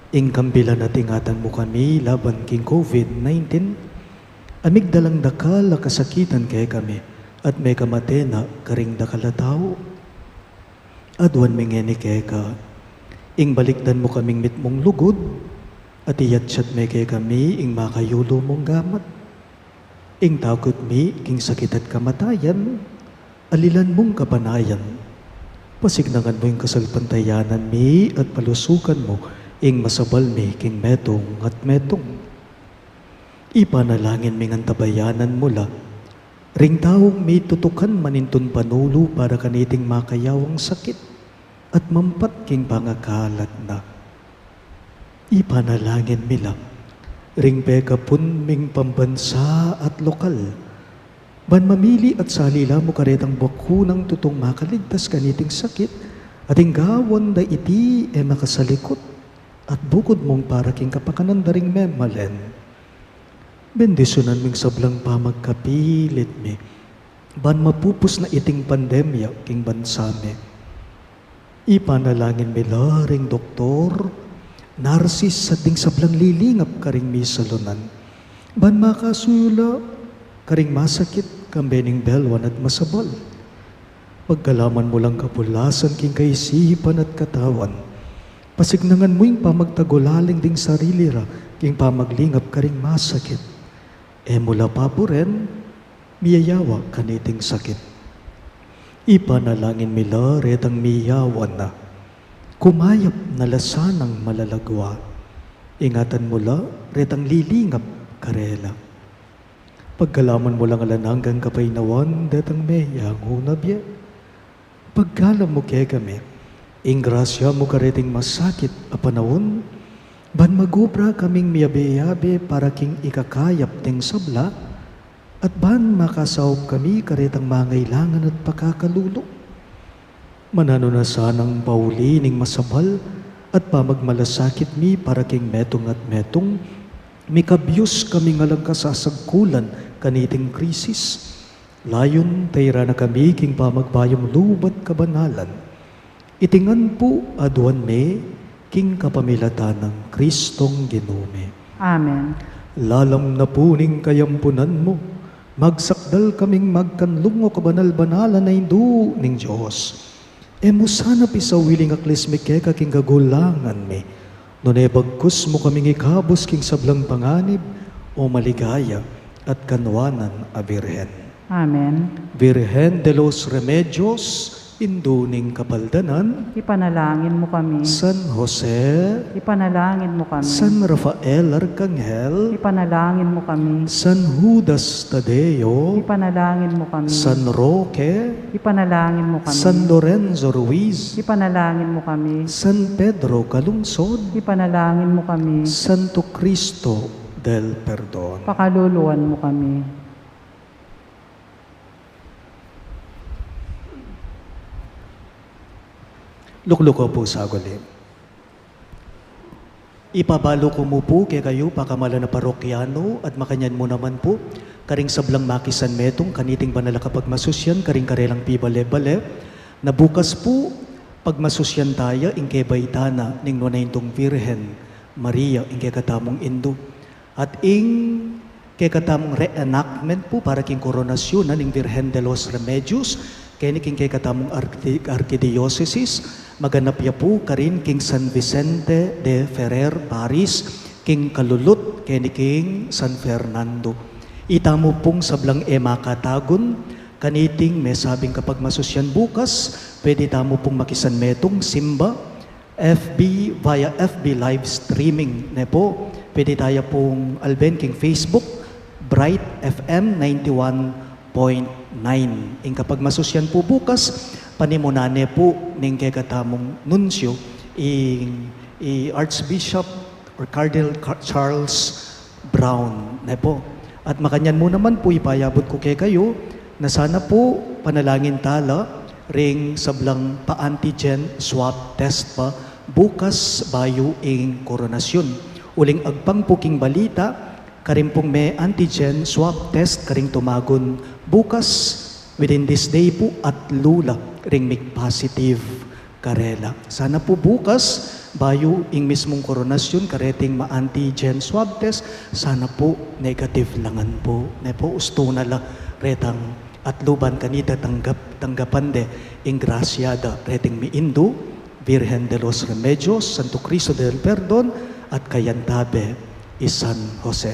ing kambilan at ingatan mo kami laban king COVID-19, amigdalang dakal a kasakitan kaya kami, at may kamatena karing dakalataw. Adwan mingeni keka, ing balikdan mo kaming mitmong lugod, at iyatsat may kaya kami, ing makayulo mong gamat. Ing takot mi, king sakit at kamatayan, alilan mong kapanayan. Pasignangan mo yung kasalpantayanan mi, at palusukan mo, ing masabal mi, king metong at metong. Ipanalangin mi ng tabayanan mula, ring taong may tutukan manintun panulo para kaniting makayawang sakit at mampat king pangakalat na. Ipanalangin mila, ring peka punming pambansa at lokal, ban mamili at salila mo karetang bakunang tutong makaligtas kaniting sakit at inggawan da iti e makasalikot at bukod mong para king kapakanan daring memalen. Bendisyonan ming sablang pamagkapilit mi, ban mapupos na iting pandemya king bansame. Ipanalangin mi laring doktor, narsis sa ding sablang lilingap karing misalunan, ban makasula karing masakit kambening belwan at masabal. Pagkalaman mo lang kapulasan king kaisipan at katawan, pasignangan mo yung pamagtagulaling ding sarili ra king pamaglingap karing masakit. E mula pa po rin, miyayawa kaniting sakit. Ipanalangin mila retang miyawan na, kumayap na lasanang malalagwa. Ingatan mula retang lilingap karela. Pagkalaman mo lang alananggang kapainawan, detang meyang hunabye. Pagkalam mo kaya kami, ingrasya mo kareting masakit a panahon, ban magubra kaming miyabe-yabe para king ikakayap ting sabla, at ban makasawop kami karetang mangailangan at pakakalulok. Manano na sanang paulining masabal at pamagmalasakit mi para king metong at metong, mikabyos kami ngalang kasasagkulan kaniting krisis. Layon tayra na kami king pamagbayong lubat kabanalan. Itingan po aduan me, king kapamilatan ng Kristong Ginome. Amen. Lalam na puning kayampunan mo, magsakdal kaming magkanlungo kabanal-banalan na hindu ning Diyos. E mo sana pisawiling aklis mi keka king gagulangan mi, nunay bagkus mo kaming ikabos king sablang panganib o maligaya at kanwanan a Birhen. Amen. Virgen de los Remedios, induning kapaldanan, Ipanalangin mo kami. San Jose, Ipanalangin mo kami. San Rafael Arcangel, Ipanalangin mo kami. San Judas Tadeo, Ipanalangin mo kami. San Roque, Ipanalangin mo kami. San Lorenzo Ruiz, Ipanalangin mo kami. San Pedro Calungsod, Ipanalangin mo kami. Santo Cristo del Perdon. Pakaluluan mo kami. Lukluko po sa agulim. Ipabalo ko mo po kay kayo pakamala na parokyano at makanyan mo naman po karing sablang makisan metong kaniting banala kapag masusyan karing karelang pibale-bale na bukas po pag masusyan tayo ingke baitana ning nunayintong Virhen Maria ingke katamong Indo at kay katamong reenactment po para king koronasyon ning Virgen de los Remedios kini king kay katamong arkidiocese, maganap ya po karin king San Vicente de Ferrer, Paris, king Kalulot, kini king San Fernando. Itamo pong sablang makatagon, kaniting may sabing kapag masusyan bukas, pwede tamo pong makisan metong simba, FB, via FB live streaming na po. Pwede tayo pong alben king Facebook, Bright FM 91.9. Ing kapag masusyan po bukas, panimunane po ning kagatamong nunsyo, Archbishop or Cardinal Charles Brown na po. At makanyan mo naman po ipayabot ko kay kayo na sana po panalangin tala ring sablang pa-antigen swab test pa bukas bayo ing koronasyon. Uling agpang puking balita, karing pong may antigen swab test karing tumagon bukas within this day po at lula ring mig positive karela. Sana po bukas bayo ing mismong koronasyon kareting ma-antigen swab test, sana po negative langan po. Ne po usto na la retang at luban kanita tanggapan de ing graciada reting mi Indo, Virgen de los Remedios, Santo Cristo del Perdon, at Kayantabe, San Jose.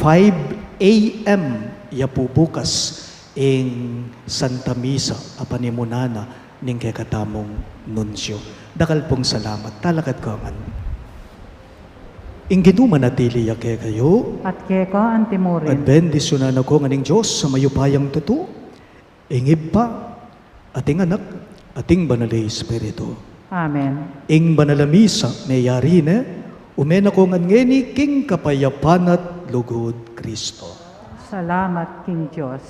5 a.m. ya po bukas ing Santa Misa apanimunana ning kekatamong nunsyo. Dakal pong salamat. Talakat ko man. Ing ginumanatili ya kayo, At keko antimurin. at bendisyonan ako nga ning Diyos sa mayupayang tuto, ingib pa, ating anak, ating banalay Espiritu. Amen. Ing banalamisa may yari ne, umen ako nga ngeni king kapayapan at lugod Kristo. Salamat, King Diyos.